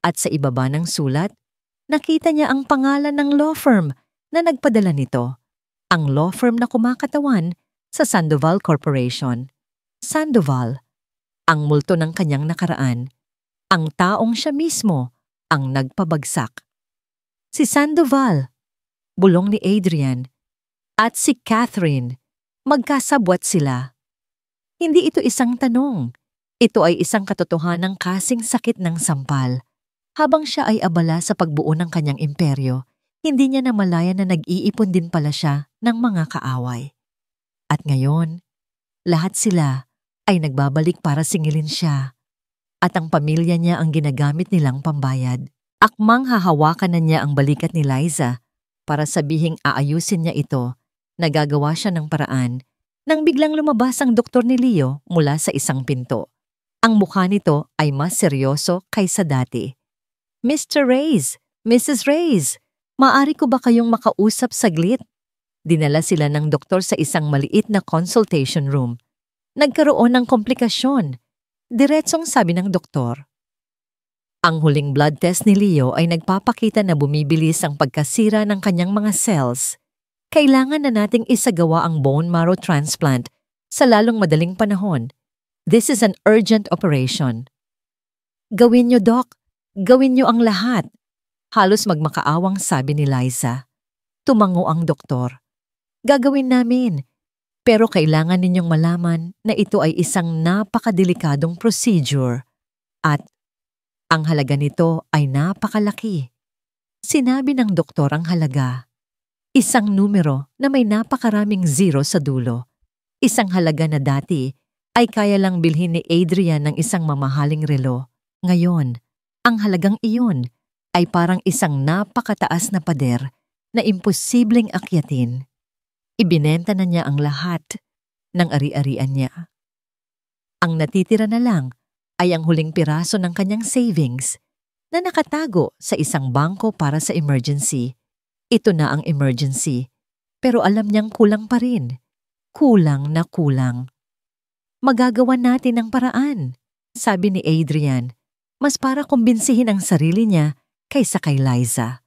At sa ibaba ng sulat, nakita niya ang pangalan ng law firm na nagpadala nito. Ang law firm na kumakatawan sa Sandoval Corporation. Sandoval, ang multo ng kanyang nakaraan. Ang taong siya mismo ang nagpabagsak. Si Sandoval, bulong ni Adrian, at si Catherine, magkasabwat sila. Hindi ito isang tanong. Ito ay isang katotohanang kasing sakit ng sampal. Habang siya ay abala sa pagbuo ng kanyang imperyo, hindi niya namalayan na nag-iipon din pala siya ng mga kaaway. At ngayon, lahat sila ay nagbabalik para singilin siya. At ang pamilya niya ang ginagamit nilang pambayad. Akmang hahawakan na niya ang balikat ni Liza para sabihing aayusin niya ito. Nagagawa siya ng paraan nang biglang lumabas ang doktor ni Leo mula sa isang pinto. Ang mukha nito ay mas seryoso kaysa dati. Mr. Reyes, Mrs. Reyes, maaari ko ba kayong makausap saglit? Dinala sila ng doktor sa isang maliit na consultation room. Nagkaroon ng komplikasyon. Diretsong sabi ng doktor. Ang huling blood test ni Leo ay nagpapakita na bumibilis ang pagkasira ng kanyang mga cells. Kailangan na nating isagawa ang bone marrow transplant sa lalong madaling panahon. This is an urgent operation. Gawin niyo, Doc. Gawin niyo ang lahat. Halos magmakaawang sabi ni Liza. Tumango ang doktor. Gagawin namin. Pero kailangan ninyong malaman na ito ay isang napakadelikadong procedure. At ang halaga nito ay napakalaki. Sinabi ng doktor ang halaga. Isang numero na may napakaraming zero sa dulo. Isang halaga na dati ay kaya lang bilhin ni Adrian ng isang mamahaling relo. Ngayon, ang halagang iyon ay parang isang napakataas na pader na imposibleng akyatin. Ibinenta na niya ang lahat ng ari-arian niya. Ang natitira na lang ay ang huling piraso ng kanyang savings na nakatago sa isang bangko para sa emergency. Ito na ang emergency, pero alam niyang kulang pa rin. Kulang na kulang. Magagawa natin ang paraan, sabi ni Adrian, mas para kumbinsihin ang sarili niya kaysa kay Liza.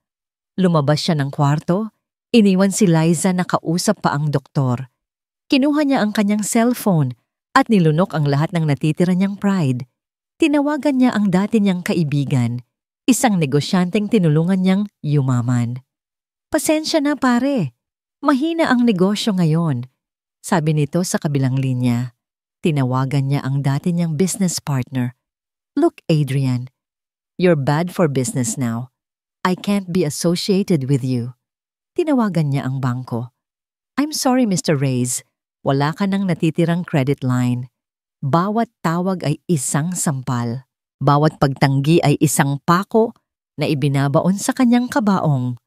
Lumabas siya ng kwarto, iniwan si Liza na kausap pa ang doktor. Kinuha niya ang kanyang cellphone at nilunok ang lahat ng natitira niyang pride. Tinawagan niya ang dati niyang kaibigan, isang negosyanteng tinulungan niyang yumaman. Pasensya na pare, mahina ang negosyo ngayon, sabi nito sa kabilang linya. Tinawagan niya ang dati niyang business partner. Look, Adrian, you're bad for business now. I can't be associated with you. Tinawagan niya ang bangko. I'm sorry, Mr. Reyes. Wala ka nang natitirang credit line. Bawat tawag ay isang sampal. Bawat pagtanggi ay isang pako na ibinabaon sa kanyang kabaong.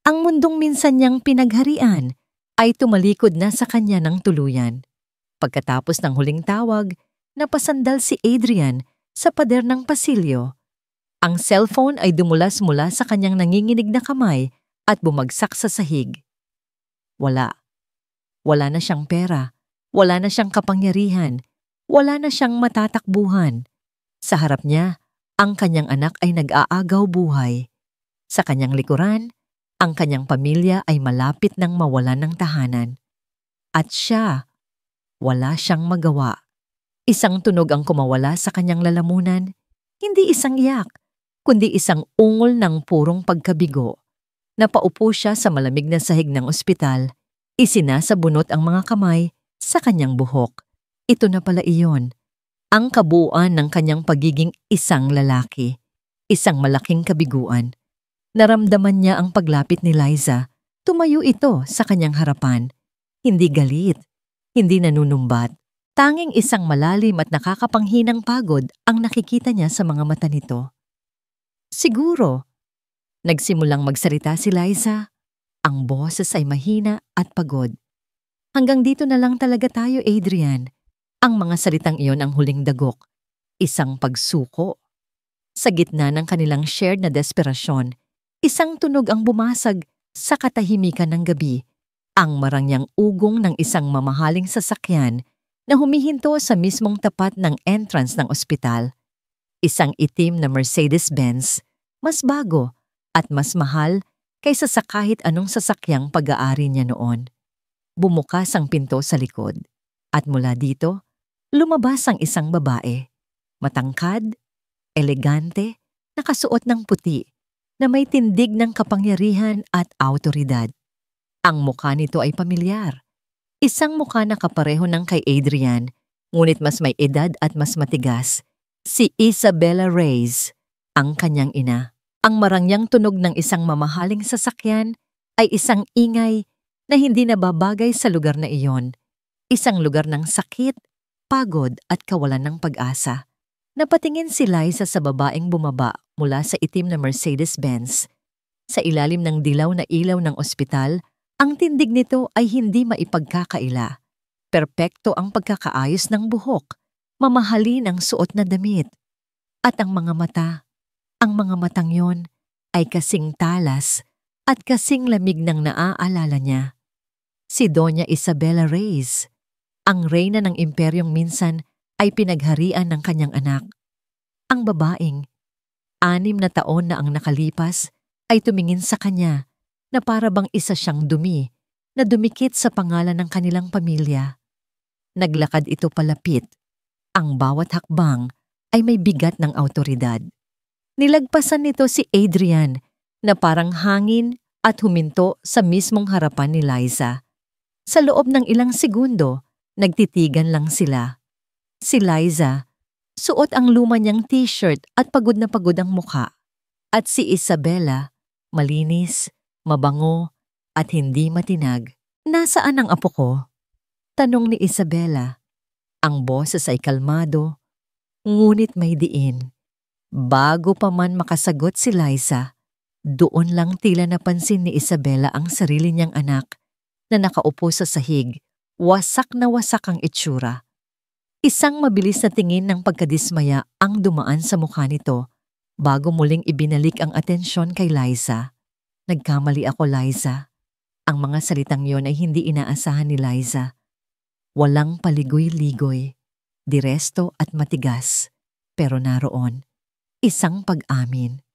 Ang mundong minsan niyang pinagharian ay tumalikod na sa kanya ng tuluyan. Pagkatapos ng huling tawag, napasandal si Adrian sa pader ng pasilyo. Ang cellphone ay dumulas mula sa kanyang nanginginig na kamay at bumagsak sa sahig. Wala. Wala na siyang pera. Wala na siyang kapangyarihan. Wala na siyang matatakbuhan. Sa harap niya, ang kanyang anak ay nag-aagaw buhay. Sa kanyang likuran, ang kanyang pamilya ay malapit nang mawalan ng tahanan. At siya, wala siyang magawa. Isang tunog ang kumawala sa kanyang lalamunan, hindi isang iyak, kundi isang ungol ng purong pagkabigo. Napaupo siya sa malamig na sahig ng ospital, isinasabunot ang mga kamay sa kanyang buhok. Ito na pala iyon, ang kabuuan ng kanyang pagiging isang lalaki, isang malaking kabiguan. Naramdaman niya ang paglapit ni Liza. Tumayo ito sa kanyang harapan. Hindi galit, hindi nanunumbat. Tanging isang malalim at nakakapanghinang pagod ang nakikita niya sa mga mata nito. Siguro, nagsimulang magsalita si Liza. Ang boses ay mahina at pagod. Hanggang dito na lang talaga tayo, Adrian. Ang mga salitang iyon ang huling dagok. Isang pagsuko. Sa gitna ng kanilang shared na desperasyon, isang tunog ang bumasag sa katahimikan ng gabi. Ang marangyang ugong ng isang mamahaling sasakyan na humihinto sa mismong tapat ng entrance ng ospital. Isang itim na Mercedes-Benz, mas bago at mas mahal kaysa sa kahit anong sasakyang pag-aari niya noon. Bumukas ang pinto sa likod at mula dito, lumabas ang isang babae. Matangkad, elegante, nakasuot ng puti, na may tindig ng kapangyarihan at awtoridad. Ang mukha nito ay pamilyar. Isang mukha na kapareho ng kay Adrian, ngunit mas may edad at mas matigas. Si Isabella Reyes, ang kanyang ina. Ang marangyang tunog ng isang mamahaling sasakyan ay isang ingay na hindi nababagay sa lugar na iyon. Isang lugar ng sakit, pagod at kawalan ng pag-asa. Napatingin si Liza sa babaeng bumaba mula sa itim na Mercedes-Benz. Sa ilalim ng dilaw na ilaw ng ospital, ang tindig nito ay hindi maipagkakaila. Perpekto ang pagkakaayos ng buhok, mamahalin ang suot na damit. At ang mga matang yon ay kasing talas at kasing lamig ng naaalala niya. Si Doña Isabella Reyes, ang reyna ng imperyong minsan ay pinagharian ng kanyang anak. Ang 6 na taon na ang nakalipas ay tumingin sa kanya na para bang isa siyang dumi na dumikit sa pangalan ng kanilang pamilya. Naglakad ito palapit. Ang bawat hakbang ay may bigat ng awtoridad. Nilagpasan nito si Adrian na parang hangin at huminto sa mismong harapan ni Liza. Sa loob ng ilang segundo, nagtitigan lang sila. Si Liza, suot ang luma niyang t-shirt at pagod na pagod ang mukha. At si Isabela, malinis, mabango, at hindi matinag. Nasaan ang apo ko? Tanong ni Isabela. Ang boses ay kalmado, ngunit may diin. Bago pa man makasagot si Liza, doon lang tila napansin ni Isabela ang sarili niyang anak na nakaupo sa sahig, wasak na wasak ang itsura. Isang mabilis na tingin ng pagkadismaya ang dumaan sa mukha nito bago muling ibinalik ang atensyon kay Liza. Nagkamali ako, Liza. Ang mga salitang yon ay hindi inaasahan ni Liza. Walang paligoy-ligoy, diresto at matigas, pero naroon, isang pag-amin.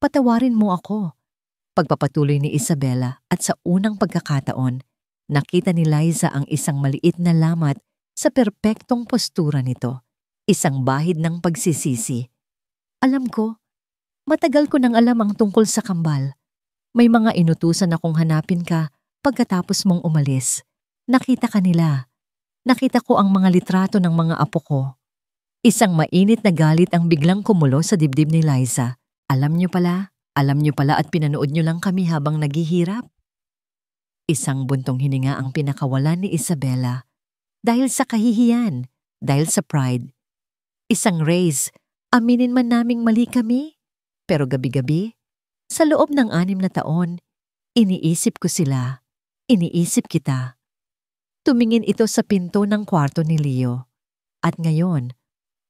Patawarin mo ako. Pagpapatuloy ni Isabela at sa unang pagkakataon, nakita ni Liza ang isang maliit na lamat sa perpektong postura nito, isang bahid ng pagsisisi. Alam ko, matagal ko nang alam ang tungkol sa kambal. May mga inutusan akong hanapin ka pagkatapos mong umalis. Nakita ka nila. Nakita ko ang mga litrato ng mga apo ko. Isang mainit na galit ang biglang kumulo sa dibdib ni Liza. Alam niyo pala at pinanood niyo lang kami habang naghihirap. Isang buntong hininga ang pinakawalan ni Isabela. Dahil sa kahihiyan, dahil sa pride. Isang raise, aminin man naming mali kami. Pero gabi-gabi, sa loob ng 6 na taon, iniisip ko sila, iniisip kita. Tumingin ito sa pinto ng kwarto ni Leo. At ngayon,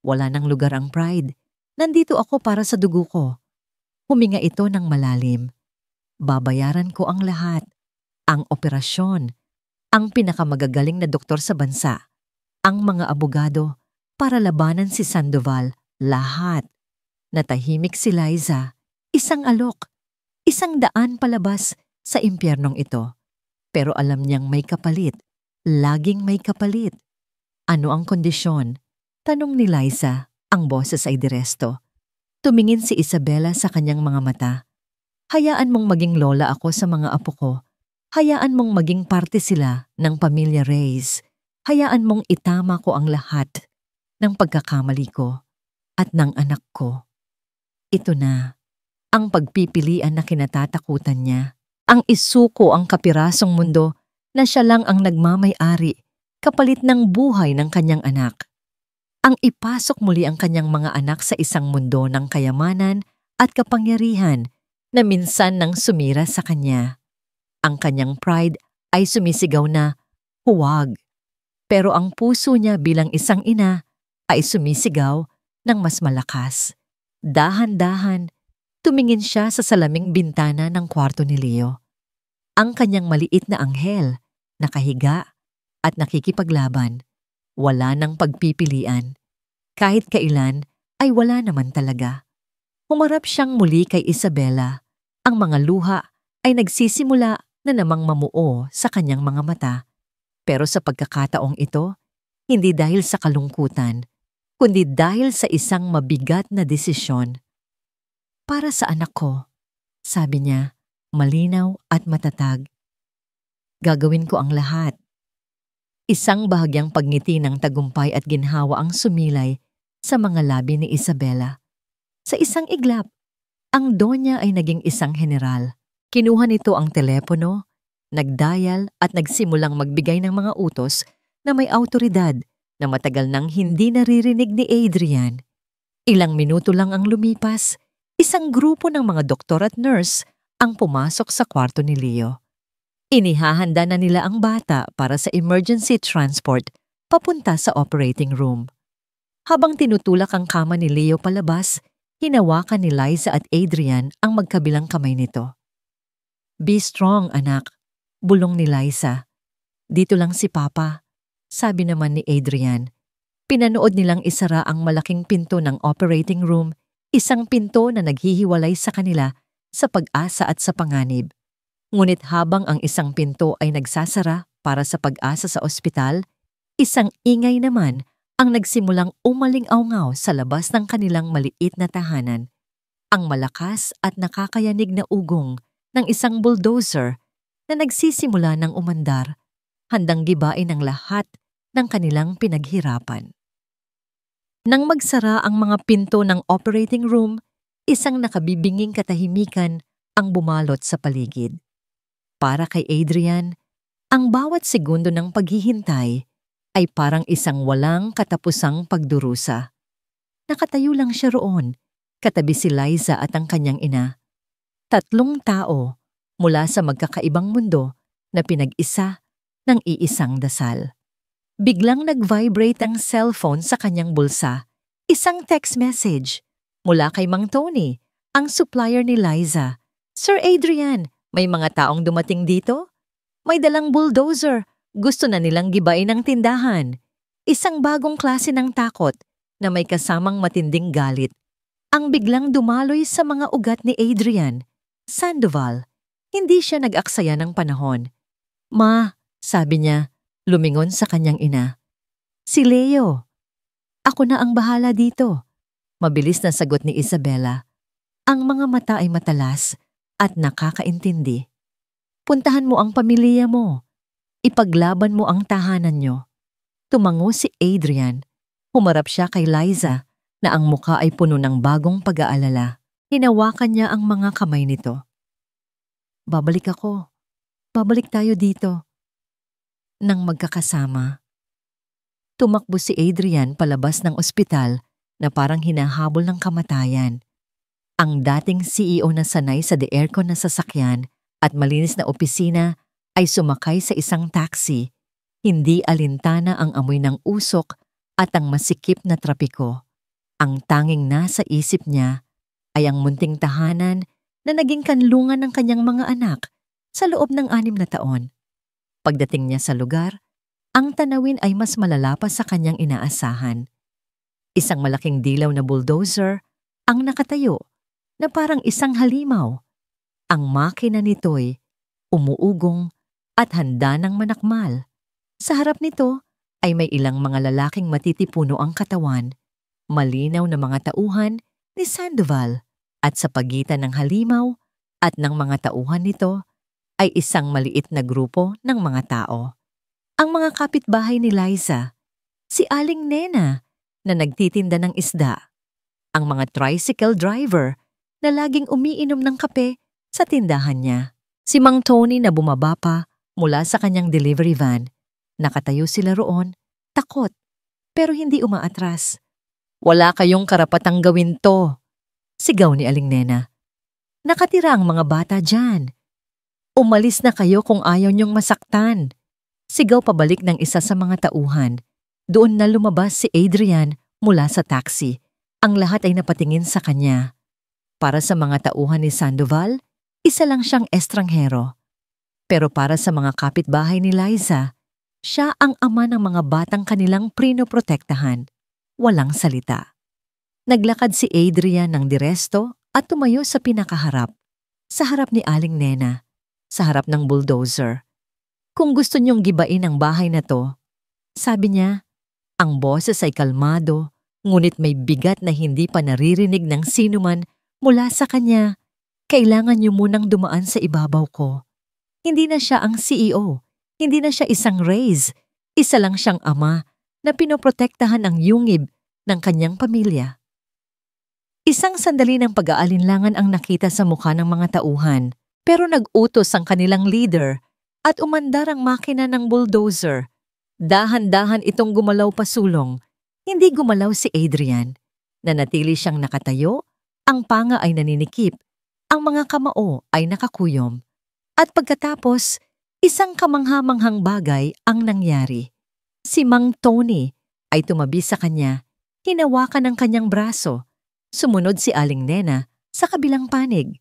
wala nang lugar ang pride. Nandito ako para sa dugo ko. Huminga ito ng malalim. Babayaran ko ang lahat. Ang operasyon. Ang pinakamagagaling na doktor sa bansa. Ang mga abogado para labanan si Sandoval. Lahat. Natahimik si Liza. Isang alok. Isang daan palabas sa impyernong ito. Pero alam niyang may kapalit. Laging may kapalit. Ano ang kondisyon? Tanong ni Liza, ang boses ay diresto. Tumingin si Isabela sa kanyang mga mata. Hayaan mong maging lola ako sa mga apo ko. Hayaan mong maging parte sila ng pamilya Reyes. Hayaan mong itama ko ang lahat ng pagkakamali ko at ng anak ko. Ito na, ang pagpipilian na kinatatakutan niya. Ang isuko ang kapirasong mundo na siya lang ang nagmamay-ari, kapalit ng buhay ng kanyang anak. Ang ipasok muli ang kanyang mga anak sa isang mundo ng kayamanan at kapangyarihan na minsan nang sumira sa kanya. Ang kanyang pride ay sumisigaw na, huwag. Pero ang puso niya bilang isang ina ay sumisigaw ng mas malakas. Dahan-dahan, tumingin siya sa salaming bintana ng kwarto ni Leo. Ang kanyang maliit na anghel, nakahiga at nakikipaglaban. Wala nang pagpipilian. Kahit kailan ay wala naman talaga. Humarap siyang muli kay Isabela. Ang mga luha ay nagsisimula na namang mamuo sa kanyang mga mata. Pero sa pagkakataong ito, hindi dahil sa kalungkutan, kundi dahil sa isang mabigat na desisyon. Para sa anak ko, sabi niya, malinaw at matatag. Gagawin ko ang lahat. Isang bahagyang pagngiti ng tagumpay at ginhawa ang sumilay sa mga labi ni Isabela. Sa isang iglap, ang donya ay naging isang general. Kinuha nito ang telepono, nagdial at nagsimulang magbigay ng mga utos na may awtoridad na matagal nang hindi naririnig ni Adrian. Ilang minuto lang ang lumipas, isang grupo ng mga doktor at nurse ang pumasok sa kwarto ni Leo. Inihahanda na nila ang bata para sa emergency transport papunta sa operating room. Habang tinutulak ang kama ni Leo palabas, hinawakan ni Liza at Adrian ang magkabilang kamay nito. Be strong, anak, bulong ni Liza. Dito lang si Papa, sabi naman ni Adrian. Pinanood nilang isara ang malaking pinto ng operating room, Isang pinto na naghihiwalay sa kanila sa pag-asa at sa panganib. Ngunit habang ang isang pinto ay nagsasara para sa pag-asa sa ospital, isang ingay naman ang nagsimulang umaling-awngaw sa labas ng kanilang maliit na tahanan. Ang malakas at nakakayanig na ugong ng isang bulldozer na nagsisimula ng umandar, handang gibain ang lahat ng kanilang pinaghirapan. Nang magsara ang mga pinto ng operating room, isang nakabibinging katahimikan ang bumalot sa paligid. Para kay Adrian, ang bawat segundo ng paghihintay ay parang isang walang katapusang pagdurusa. Nakatayo lang siya roon, katabi si Liza at ang kanyang ina. 3 tao mula sa magkakaibang mundo na pinag-isa ng iisang dasal. Biglang nag-vibrate ang cellphone sa kanyang bulsa. Isang text message mula kay Mang Tony, ang supplier ni Liza. "Sir Adrian, may mga taong dumating dito? May dalang bulldozer. Gusto na nilang gibain ang tindahan. Isang bagong klase ng takot na may kasamang matinding galit. Ang biglang dumaloy sa mga ugat ni Adrian. Sandoval." Hindi siya nag-aksaya ng panahon. "Ma," sabi niya, lumingon sa kanyang ina. "Si Leo." "Ako na ang bahala dito," mabilis na sagot ni Isabela. Ang mga mata ay matalas at nakakaintindi. "Puntahan mo ang pamilya mo. Ipaglaban mo ang tahanan nyo." Tumango si Adrian. Humarap siya kay Liza na ang muka ay puno ng bagong pag-aalala. Hinawakan niya ang mga kamay nito. "Babalik ako. Babalik tayo dito." Nang magkakasama, tumakbo si Adrian palabas ng ospital na parang hinahabol ng kamatayan. Ang dating CEO na sanay sa de-aircon na sasakyan at malinis na opisina ay sumakay sa isang taxi. Hindi alintana ang amoy ng usok at ang masikip na trapiko. Ang tanging nasa isip niya ay ang munting tahanan na naging kanlungan ng kanyang mga anak sa loob ng 6 na taon. Pagdating niya sa lugar, ang tanawin ay mas malala pa sa kanyang inaasahan. Isang malaking dilaw na bulldozer ang nakatayo na parang isang halimaw. Ang makina nito'y umuugong at handa ng manakmal. Sa harap nito ay may ilang mga lalaking matitipuno ang katawan, malinaw na mga tauhan ni Sandoval, at sa pagitan ng halimaw at ng mga tauhan nito ay isang maliit na grupo ng mga tao. Ang mga kapitbahay ni Liza, si Aling Nena na nagtitinda ng isda, ang mga tricycle driver na laging umiinom ng kape sa tindahan niya, si Mang Tony na bumaba pa mula sa kanyang delivery van. Nakatayo sila roon, takot, pero hindi umaatras. "Wala kayong karapatang gawin to," sigaw ni Aling Nena. "Nakatira ang mga bata dyan. Umalis na kayo kung ayaw niyong masaktan." Sigaw pabalik ng isa sa mga tauhan. Doon na lumabas si Adrian mula sa taxi. Ang lahat ay napatingin sa kanya. Para sa mga tauhan ni Sandoval, isa lang siyang estranghero. Pero para sa mga kapitbahay ni Liza, siya ang ama ng mga batang kanilang prinoprotektahan. Walang salita. Naglakad si Adrian ng diresto at tumayo sa pinakaharap, sa harap ni Aling Nena, sa harap ng bulldozer. "Kung gusto niyong gibain ang bahay na to," sabi niya, ang boses ay kalmado, ngunit may bigat na hindi pa naririnig ng sinuman mula sa kanya. "Kailangan niyo munang dumaan sa ibabaw ko." Hindi na siya ang CEO, hindi na siya isang Reyes, isa lang siyang ama na pinoprotektahan ang yungib ng kanyang pamilya. Isang sandali ng pag-aalinlangan ang nakita sa mukha ng mga tauhan, pero nag-utos ang kanilang leader at umandar ang makina ng bulldozer. Dahan-dahan itong gumalaw pasulong. Hindi gumalaw si Adrian. Nanatili siyang nakatayo, ang panga ay naninikip, ang mga kamao ay nakakuyom. At pagkatapos, isang kamangha-manghang bagay ang nangyari. Si Mang Tony ay tumabi sa kanya, hinawakan ang kanyang braso. Sumunod si Aling Nena sa kabilang panig.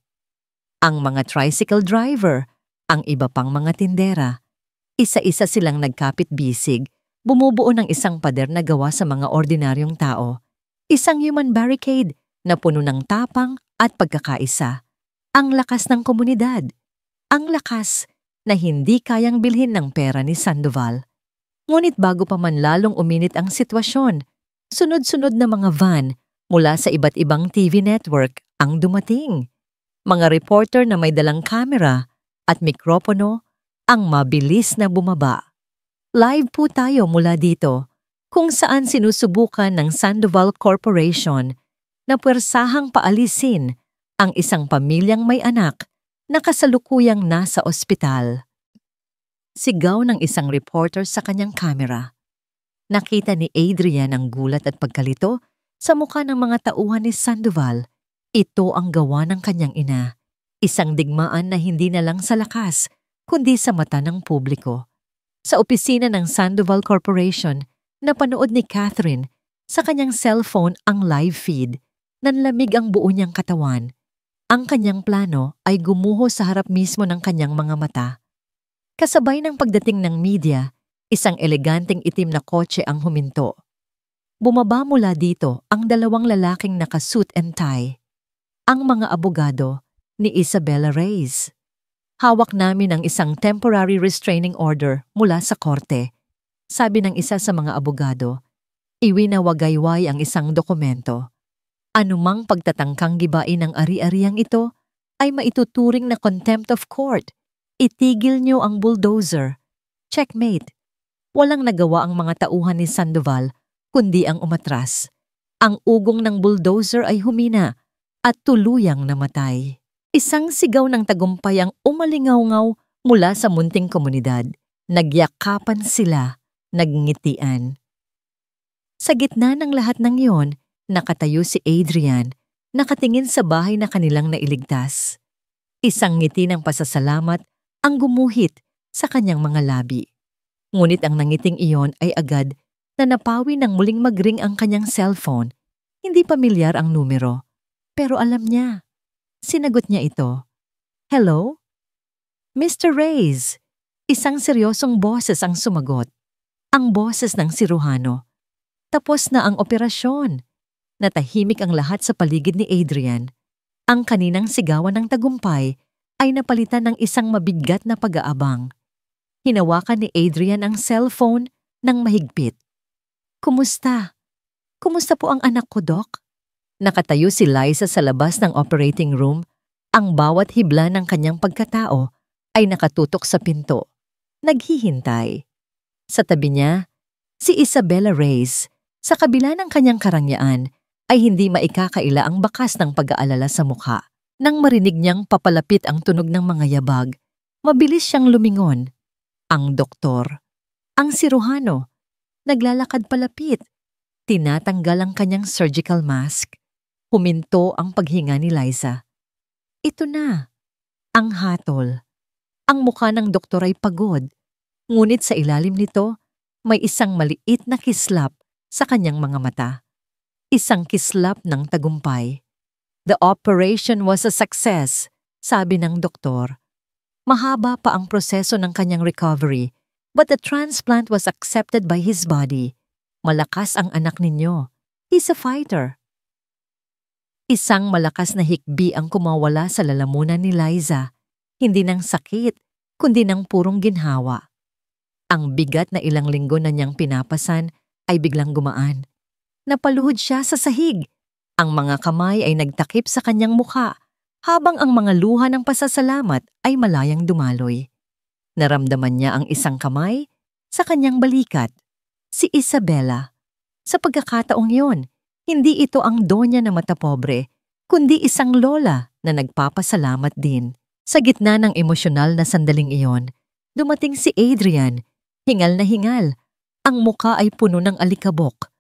Ang mga tricycle driver, ang iba pang mga tindera, isa-isa silang nagkapit-bisig, bumubuo ng isang pader na gawa sa mga ordinaryong tao. Isang human barricade na puno ng tapang at pagkakaisa. Ang lakas ng komunidad. Ang lakas na hindi kayang bilhin ng pera ni Sandoval. Ngunit bago pa man lalong uminit ang sitwasyon, sunod-sunod na mga van mula sa iba't ibang TV network ang dumating. Mga reporter na may dalang kamera at mikropono ang mabilis na bumaba. Live po tayo mula dito kung saan sinusubukan ng Sandoval Corporation na puwersahang paalisin ang isang pamilyang may anak na kasalukuyang nasa ospital. Sigaw ng isang reporter sa kanyang kamera. Nakita ni Adrian ang gulat at pagkalito sa mukha ng mga tauhan ni Sandoval. Ito ang gawa ng kanyang ina. Isang digmaan na hindi na lang sa lakas, kundi sa mata ng publiko. Sa opisina ng Sandoval Corporation, napanood ni Catherine sa kanyang cellphone ang live feed. Nanlamig ang buo niyang katawan. Ang kanyang plano ay gumuho sa harap mismo ng kanyang mga mata. Kasabay ng pagdating ng media, isang eleganteng itim na kotse ang huminto. Bumaba mula dito ang dalawang lalaking naka-suit and tie. Ang mga abogado ni Isabela Reyes. Hawak namin ang isang temporary restraining order mula sa korte. Sabi ng isa sa mga abogado, iwinawagayway ang isang dokumento. Anumang pagtatangkang gibain ng ari-ariang ito ay maituturing na contempt of court. Itigil niyo ang bulldozer. Checkmate. Walang nagawa ang mga tauhan ni Sandoval kundi ang umatras. Ang ugong ng bulldozer ay humina at tuluyang namatay. Isang sigaw ng tagumpay ang umalingaw-ngaw mula sa munting komunidad. Nagyakapan sila, nagngitian. Sa gitna ng lahat ng iyon, nakatayo si Adrian, nakatingin sa bahay na kanilang nailigtas. Isang ngiti ng pasasalamat ang gumuhit sa kanyang mga labi. Ngunit ang nangiting iyon ay agad na napawi nang muling magring ang kanyang cellphone. Hindi pamilyar ang numero, pero alam niya. Sinagot niya ito. Hello? Mr. Reyes. Isang seryosong boses ang sumagot. Ang boses ng siruhano. Tapos na ang operasyon. Natahimik ang lahat sa paligid ni Adrian. Ang kaninang sigawan ng tagumpay ay napalitan ng isang mabigat na pag-aabang. Hinawakan ni Adrian ang cellphone ng mahigpit. Kumusta? Kumusta po ang anak ko, Doc? Nakatayo si Liza sa labas ng operating room. Ang bawat hibla ng kanyang pagkatao ay nakatutok sa pinto. Naghihintay. Sa tabi niya, si Isabela Reyes. Sa kabila ng kanyang karangyaan, ay hindi maikakaila ang bakas ng pag-aalala sa mukha. Nang marinig niyang papalapit ang tunog ng mga yabag, mabilis siyang lumingon. Ang doktor, ang siruhano, naglalakad palapit. Tinatanggal ang kanyang surgical mask. Huminto ang paghinga ni Liza. Ito na, ang hatol. Ang mukha ng doktor ay pagod, ngunit sa ilalim nito, may isang maliit na kislap sa kanyang mga mata. Isang kislap ng tagumpay. The operation was a success, sabi ng doktor. Mahaba pa ang proseso ng kanyang recovery, but the transplant was accepted by his body. Malakas ang anak ninyo. He's a fighter. Isang malakas na hikbi ang kumawala sa lalamunan ni Liza. Hindi ng sakit, kundi ng purong ginhawa. Ang bigat na ilang linggo na niyang pinapasan ay biglang gumaan. Napaluhod siya sa sahig. Ang mga kamay ay nagtakip sa kanyang mukha, habang ang mga luha ng pasasalamat ay malayang dumaloy. Naramdaman niya ang isang kamay sa kanyang balikat, si Isabela. Sa pagkakataong iyon, hindi ito ang donya na matapobre, kundi isang lola na nagpapasalamat din. Sa gitna ng emosyonal na sandaling iyon, dumating si Adrian, hingal na hingal. Ang muka ay puno ng alikabok.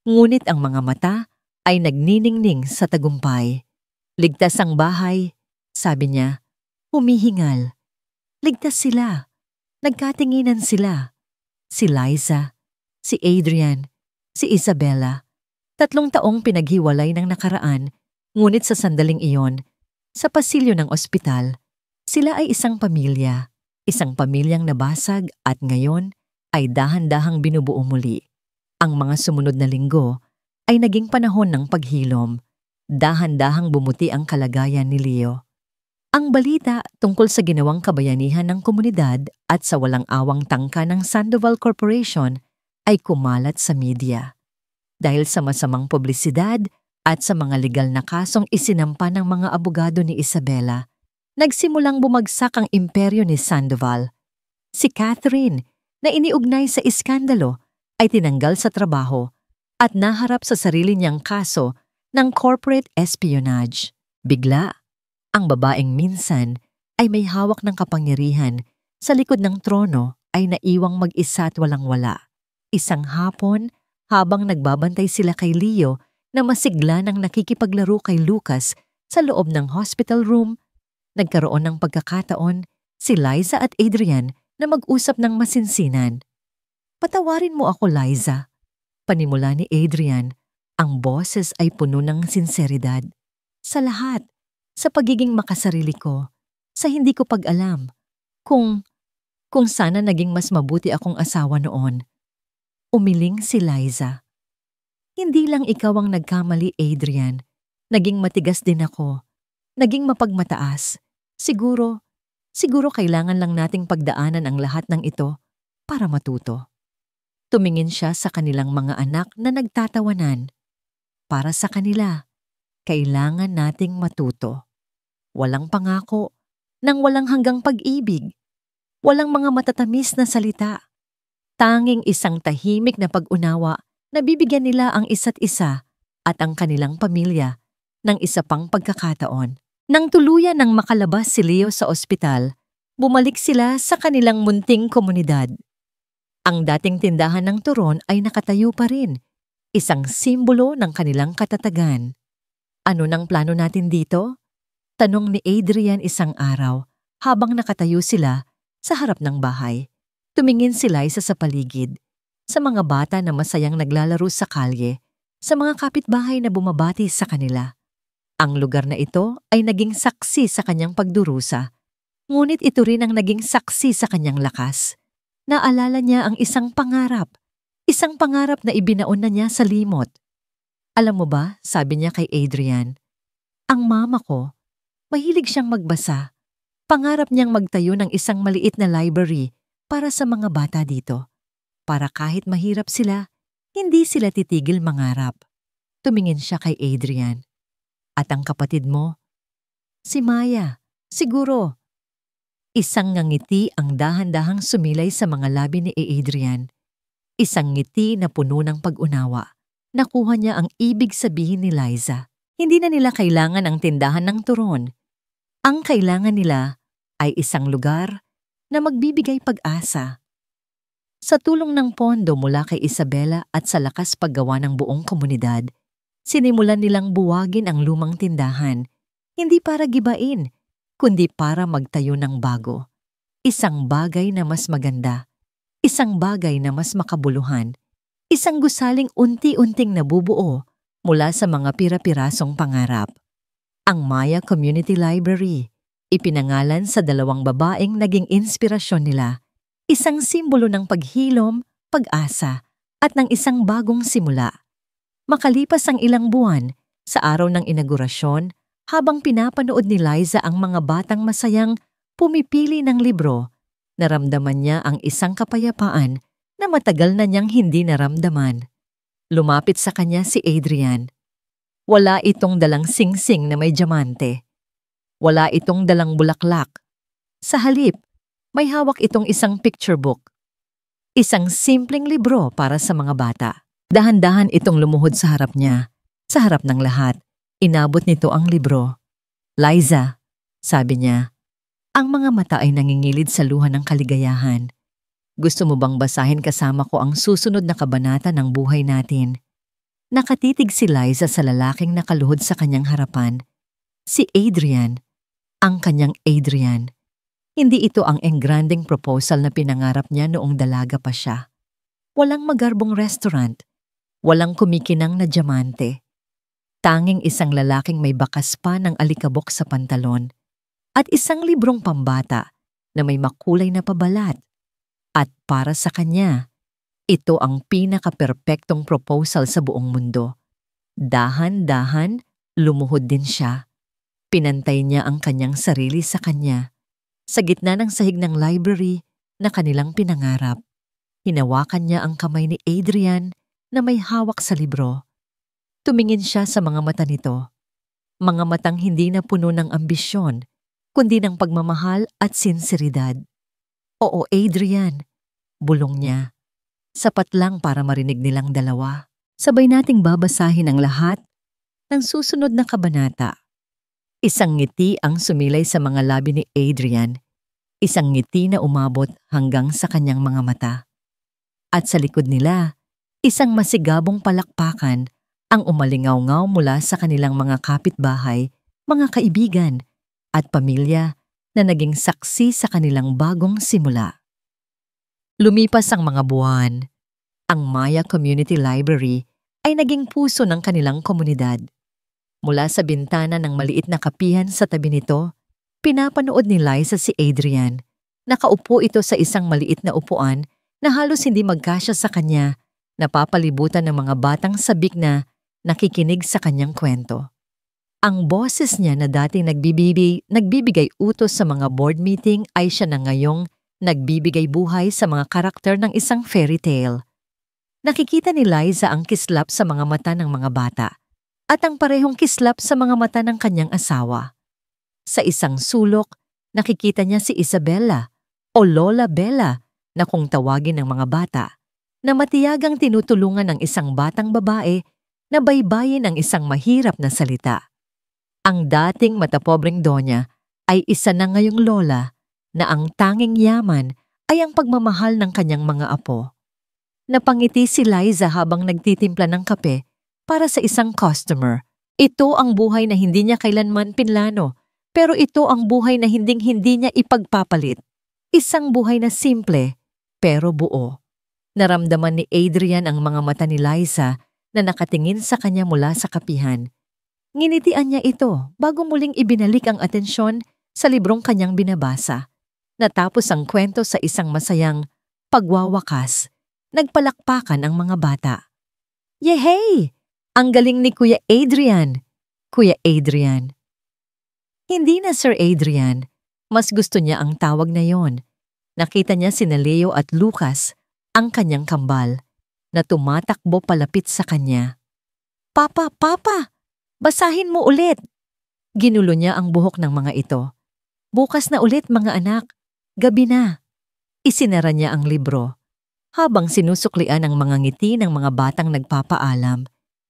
Ngunit ang mga mata ay nagniningning sa tagumpay. Ligtas ang bahay, sabi niya. Humihingal. Ligtas sila. Nagkatinginan sila. Si Liza, si Adrian, si Isabela. 3 taong pinaghiwalay ng nakaraan, ngunit sa sandaling iyon, sa pasilyo ng ospital, sila ay isang pamilya. Isang pamilyang nabasag at ngayon ay dahan-dahang binubuo muli. Ang mga sumunod na linggo ay naging panahon ng paghilom. Dahan-dahang bumuti ang kalagayan ni Leo. Ang balita tungkol sa ginawang kabayanihan ng komunidad at sa walang awang tangka ng Sandoval Corporation ay kumalat sa media. Dahil sa masamang publisidad at sa mga legal na kasong isinampa ng mga abogado ni Isabela, nagsimulang bumagsak ang imperyo ni Sandoval. Si Catherine, na iniugnay sa iskandalo, ay tinanggal sa trabaho at naharap sa sarili niyang kaso ng corporate espionage. Bigla, ang babaeng minsan ay may hawak ng kapangyarihan sa likod ng trono ay naiwang mag-isa at walang-wala. Isang hapon, habang nagbabantay sila kay Leo na masigla ng nakikipaglaro kay Lucas sa loob ng hospital room, nagkaroon ng pagkakataon si Liza at Adrian na mag-usap ng masinsinan. "Patawarin mo ako, Liza," panimula ni Adrian. Ang boses ay puno ng sinseridad. "Sa lahat, sa pagiging makasarili ko, sa hindi ko pag-alam, kung sana naging mas mabuti akong asawa noon." Umiling si Liza. "Hindi lang ikaw ang nagkamali, Adrian. Naging matigas din ako. Naging mapagmataas. Siguro kailangan lang nating pagdaanan ang lahat ng ito para matuto." Tumingin siya sa kanilang mga anak na nagtatawanan. Para sa kanila, kailangan nating matuto. Walang pangako, nang walang hanggang pag-ibig. Walang mga matatamis na salita. Tanging isang tahimik na pag-unawa na bibigyan nila ang isa't isa at ang kanilang pamilya ng isa pang pagkakataon. Nang tuluyan ng makalabas si Leo sa ospital, bumalik sila sa kanilang munting komunidad. Ang dating tindahan ng turon ay nakatayo pa rin, isang simbolo ng kanilang katatagan. "Ano nang plano natin dito?" tanong ni Adrian isang araw habang nakatayo sila sa harap ng bahay. Tumingin si Liza sa paligid, sa mga bata na masayang naglalaro sa kalye, sa mga kapitbahay na bumabati sa kanila. Ang lugar na ito ay naging saksi sa kanyang pagdurusa, ngunit ito rin ang naging saksi sa kanyang lakas. Naalala niya ang isang pangarap na ibinaon na niya sa limot. "Alam mo ba," sabi niya kay Adrian, "ang mama ko, mahilig siyang magbasa. Pangarap niyang magtayo ng isang maliit na library para sa mga bata dito. Para kahit mahirap sila, hindi sila titigil mangarap." Tumingin siya kay Adrian. "At ang kapatid mo?" "Si Maya, siguro." Isang ngiti ang dahan-dahang sumilay sa mga labi ni Adrian. Isang ngiti na puno ng pag-unawa. Nakuha niya ang ibig sabihin ni Liza. Hindi na nila kailangan ang tindahan ng turon. Ang kailangan nila ay isang lugar na magbibigay pag-asa. Sa tulong ng pondo mula kay Isabela at sa lakas paggawa ng buong komunidad, sinimulan nilang buwagin ang lumang tindahan, hindi para gibain, kundi para magtayo ng bago. Isang bagay na mas maganda, isang bagay na mas makabuluhan, isang gusaling unti-unting nabubuo mula sa mga pira-pirasong pangarap. Ang Maya Community Library, ipinangalan sa dalawang babaeng naging inspirasyon nila, isang simbolo ng paghilom, pag-asa, at ng isang bagong simula. Makalipas ang ilang buwan, sa araw ng inaugurasyon, habang pinapanood ni Liza ang mga batang masayang pumipili ng libro, naramdaman niya ang isang kapayapaan na matagal na niyang hindi naramdaman. Lumapit sa kanya si Adrian. Wala itong dalang singsing na may diamante. Wala itong dalang bulaklak. Sa halip, may hawak itong isang picture book. Isang simpleng libro para sa mga bata. Dahan-dahan itong lumuhod sa harap niya. Sa harap ng lahat, inabot nito ang libro. "Liza," sabi niya. Ang mga mata ay nangingilid sa luha ng kaligayahan. "Gusto mo bang basahin kasama ko ang susunod na kabanata ng buhay natin?" Nakatitig si Liza sa lalaking nakaluhod sa kanyang harapan. Si Adrian, ang kanyang Adrian. Hindi ito ang engranding proposal na pinangarap niya noong dalaga pa siya. Walang magarbong restaurant, walang kumikinang na diamante. Tanging isang lalaking may bakas pa ng alikabok sa pantalon at isang librong pambata na may makulay na pabalat. At para sa kanya, ito ang pinaka-perpektong proposal sa buong mundo. Dahan-dahan, Lumuhod din siya. Pinantay niya ang kanyang sarili sa kanya. Sa gitna ng sahig ng library na kanilang pinangarap, hinawakan niya ang kamay ni Adrian na may hawak sa libro. Tumingin siya sa mga mata nito. Mga matang hindi na puno ng ambisyon, kundi ng pagmamahal at sinseridad. Oo, Adrian, bulong niya. Sapat lang para marinig nilang dalawa. Sabay nating babasahin ang lahat ng susunod na kabanata. Isang ngiti ang sumilay sa mga labi ni Adrian, isang ngiti na umabot hanggang sa kanyang mga mata. At sa likod nila, isang masigabong palakpakan ang umalingaw-ngaw mula sa kanilang mga kapitbahay, mga kaibigan, at pamilya na naging saksi sa kanilang bagong simula. Lumipas ang mga buwan. Ang Maya Community Library ay naging puso ng kanilang komunidad. Mula sa bintana ng maliit na kapihan sa tabi nito, pinapanood ni Liza si Adrian. Nakaupo ito sa isang maliit na upuan na halos hindi magkasya sa kanya, napapalibutan ng mga batang sabik na nakikinig sa kanyang kwento. Ang boses niya na dating nagbibigay utos sa mga board meeting ay siya na ngayong nagbibigay buhay sa mga karakter ng isang fairy tale. Nakikita ni Liza ang kislap sa mga mata ng mga bata at ang parehong kislap sa mga mata ng kanyang asawa. Sa isang sulok, nakikita niya si Isabella o Lola Bella na kung tawagin ng mga bata, na matiyagang tinutulungan ng isang batang babae na baybayin ang isang mahirap na salita. Ang dating matapobreng donya ay isa na ngayong lola na ang tanging yaman ay ang pagmamahal ng kanyang mga apo. Napangiti si Liza habang nagtitimpla ng kape para sa isang customer. Ito ang buhay na hindi niya kailanman pinlano, pero ito ang buhay na hinding-hindi niya ipagpapalit. Isang buhay na simple, pero buo. Naramdaman ni Adrian ang mga mata ni Liza na nakatingin sa kanya mula sa kapihan. Nginitian niya ito bago muling ibinalik ang atensyon sa librong kanyang binabasa. Natapos ang kwento sa isang masayang pagwawakas. Nagpalakpakan ang mga bata. Yehey! Ang galing ni Kuya Adrian! Kuya Adrian. Hindi na Sir Adrian. Mas gusto niya ang tawag na yon. Nakita niya sina Leo at Lucas, ang kanyang kambal, na tumatakbo palapit sa kanya. Papa! Basahin mo ulit! Ginulo niya ang buhok ng mga ito. Bukas na ulit mga anak. Gabi na. Isinara niya ang libro. Habang sinusuklian ang mga ngiti ng mga batang nagpapaalam,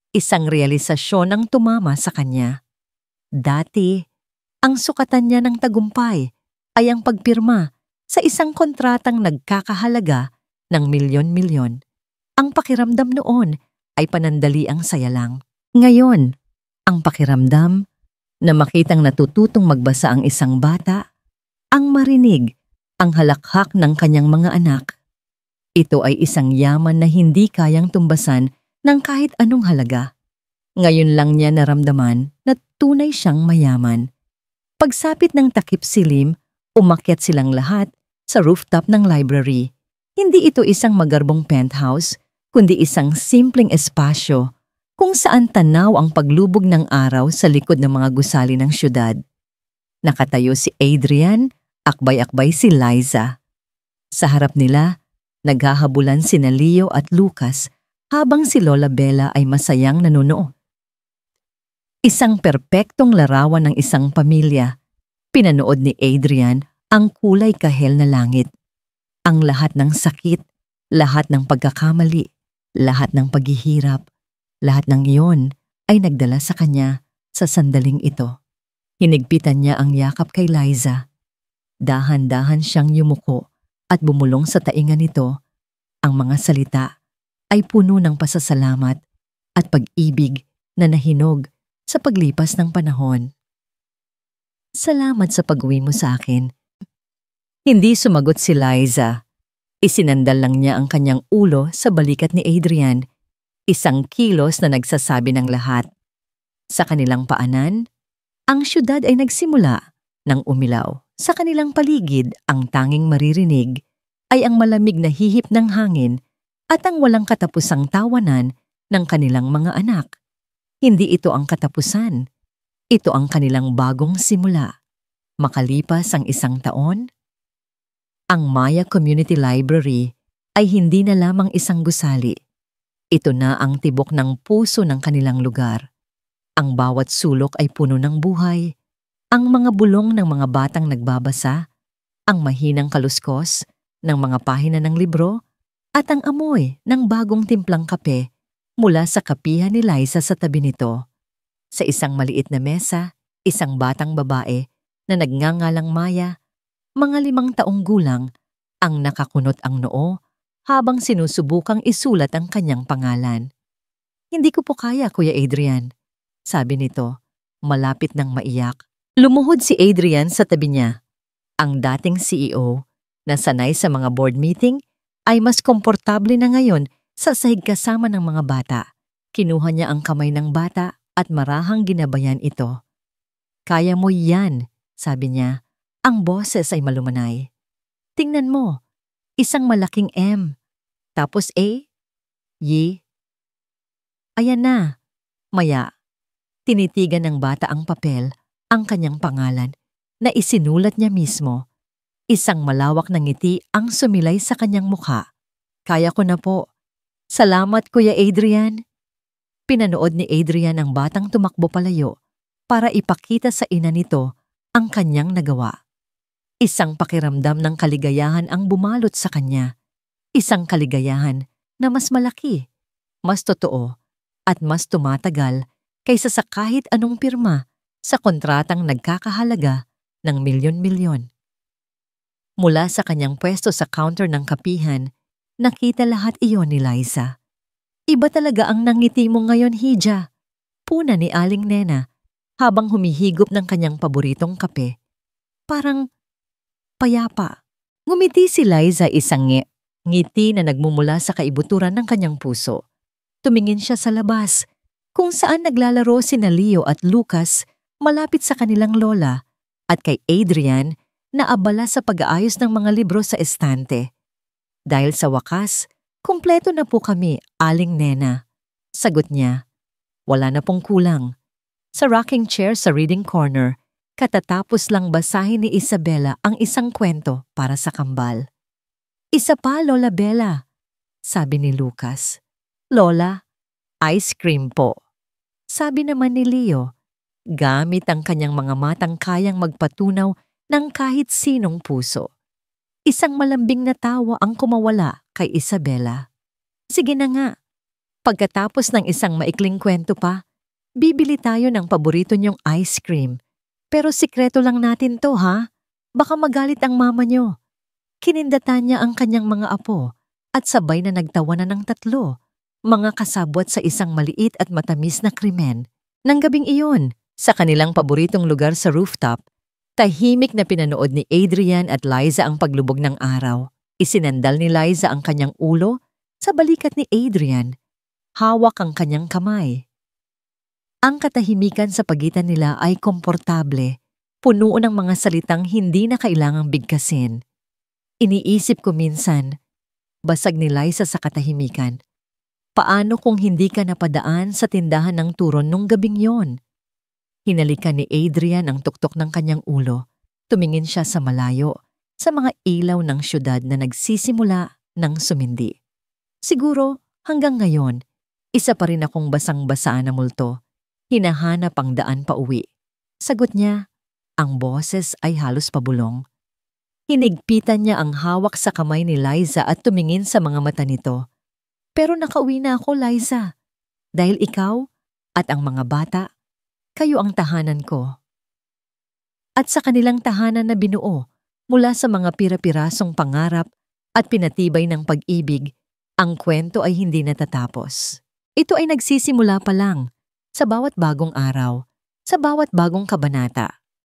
isang realisasyon ang tumama sa kanya. Dati, ang sukatan niya ng tagumpay ay ang pagpirma sa isang kontratang nagkakahalaga ng milyon-milyon. Ang pakiramdam noon ay panandaliang saya lang. Ngayon, ang pakiramdam na makitang natututong magbasa ang isang bata, ang marinig ang halakhak ng kanyang mga anak. Ito ay isang yaman na hindi kayang tumbasan ng kahit anong halaga. Ngayon lang niya naramdaman na tunay siyang mayaman. Pagsapit ng takip silim, umakyat silang lahat sa rooftop ng library. Hindi ito isang magarbong penthouse, kundi isang simpleng espasyo kung saan tanaw ang paglubog ng araw sa likod ng mga gusali ng syudad. Nakatayo si Adrian, akbay-akbay si Liza. Sa harap nila, naghahabulan sina Leo at Lucas habang si Lola Bella ay masayang nanunood. Isang perpektong larawan ng isang pamilya. Pinanood ni Adrian ang kulay kahel na langit. Ang lahat ng sakit, lahat ng pagkakamali, lahat ng paghihirap, lahat ng iyon ay nagdala sa kanya sa sandaling ito. Hinigpitan niya ang yakap kay Liza. Dahan-dahan siyang yumuko at bumulong sa tainga nito. Ang mga salita ay puno ng pasasalamat at pag-ibig na nahinog sa paglipas ng panahon. Salamat sa pag-uwi mo sa akin. Hindi sumagot si Liza. Isinandal lang niya ang kanyang ulo sa balikat ni Adrian, isang kilos na nagsasabi ng lahat. Sa kanilang paanan, ang syudad ay nagsimula ng umilaw. Sa kanilang paligid, ang tanging maririnig ay ang malamig na hihip ng hangin at ang walang katapusang tawanan ng kanilang mga anak. Hindi ito ang katapusan, Ito ang kanilang bagong simula. Makalipas ang 1 taon, ang Maya Community Library ay hindi na lamang isang gusali. Ito na ang tibok ng puso ng kanilang lugar. Ang bawat sulok ay puno ng buhay. Ang mga bulong ng mga batang nagbabasa, ang mahinang kaluskos ng mga pahina ng libro, at ang amoy ng bagong timplang kape mula sa kapihan ni Liza sa tabi nito. Sa isang maliit na mesa, isang batang babae na nagngangalang Maya, mga 5 taong gulang, ang nakakunot ang noo habang sinusubukang isulat ang kanyang pangalan. "Hindi ko po kaya, Kuya Adrian," sabi nito, malapit nang maiyak. Lumuhod si Adrian sa tabi niya. Ang dating CEO, na sanay sa mga board meeting, ay mas komportable na ngayon sa sahig kasama ng mga bata. Kinuha niya ang kamay ng bata at marahang ginabayan ito. "Kaya mo yan," sabi niya. Ang boses ay malumanay. "Tingnan mo, isang malaking M, tapos A, Y. Ayan na." Maya, tinitigan ng bata ang papel, ang kanyang pangalan, na isinulat niya mismo. Isang malawak na ngiti ang sumilay sa kanyang mukha. "Kaya ko na po. Salamat, Kuya Adrian." Pinanood ni Adrian ang batang tumakbo palayo para ipakita sa ina nito ang kanyang nagawa. Isang pakiramdam ng kaligayahan ang bumalot sa kanya. Isang kaligayahan na mas malaki, mas totoo, at mas tumatagal kaysa sa kahit anong pirma sa kontratang nagkakahalaga ng milyon-milyon. Mula sa kanyang pwesto sa counter ng kapihan, nakita lahat iyon ni Liza. "Iba talaga ang nangiti mo ngayon, Hija," puna ni Aling Nena habang humihigop ng kanyang paboritong kape. "Parang payapa." Ngumiti si Liza, isang ngiti na nagmumula sa kaibuturan ng kanyang puso. Tumingin siya sa labas, kung saan naglalaro sina Leo at Lucas malapit sa kanilang lola, at kay Adrian na abala sa pag-aayos ng mga libro sa estante. "Dahil sa wakas, kumpleto na po kami, Aling Nena," sagot niya. Wala na pong kulang. Sa rocking chair sa reading corner, katatapos lang basahin ni Isabela ang isang kwento para sa kambal. "Isa pa, Lola Bella," sabi ni Lucas. "Lola, ice cream po," sabi naman ni Leo, gamit ang kanyang mga matang kayang magpatunaw ng kahit sinong puso. Isang malambing na tawa ang kumawala kay Isabela. "Sige na nga, pagkatapos ng isang maikling kwento pa, bibili tayo ng paborito niyong ice cream. Pero sikreto lang natin to, ha? Baka magalit ang mama niyo." Kinindatan niya ang kanyang mga apo at sabay na nagtawanan ng 3, mga kasabwat sa isang maliit at matamis na krimen. Nang gabing iyon, sa kanilang paboritong lugar sa rooftop, tahimik na pinanood ni Adrian at Liza ang paglubog ng araw. Isinandal ni Liza ang kanyang ulo sa balikat ni Adrian. Hawak ang kanyang kamay. Ang katahimikan sa pagitan nila ay komportable, puno ng mga salitang hindi na kailangang bigkasin. Iniisip ko minsan, basag ni Liza sa katahimikan, paano kung hindi ka napadaan sa tindahan ng turon nung gabing yon? Hinalikan ni Adrian ang tuktok ng kanyang ulo. Tumingin siya sa malayo, sa mga ilaw ng syudad na nagsisimula ng sumindi. "Siguro, hanggang ngayon, isa pa rin akong basang-basaan na multo. Hinahanap ang daan pa uwi." Sagot niya, ang boses ay halos pabulong. Hinigpitan niya ang hawak sa kamay ni Liza at tumingin sa mga mata nito. "Pero nakauwi na ako, Liza. Dahil ikaw at ang mga bata, kayo ang tahanan ko." At sa kanilang tahanan na binuo mula sa mga pira-pirasong pangarap at pinatibay ng pag-ibig, ang kwento ay hindi natatapos. Ito ay nagsisimula pa lang, sa bawat bagong araw, sa bawat bagong kabanata.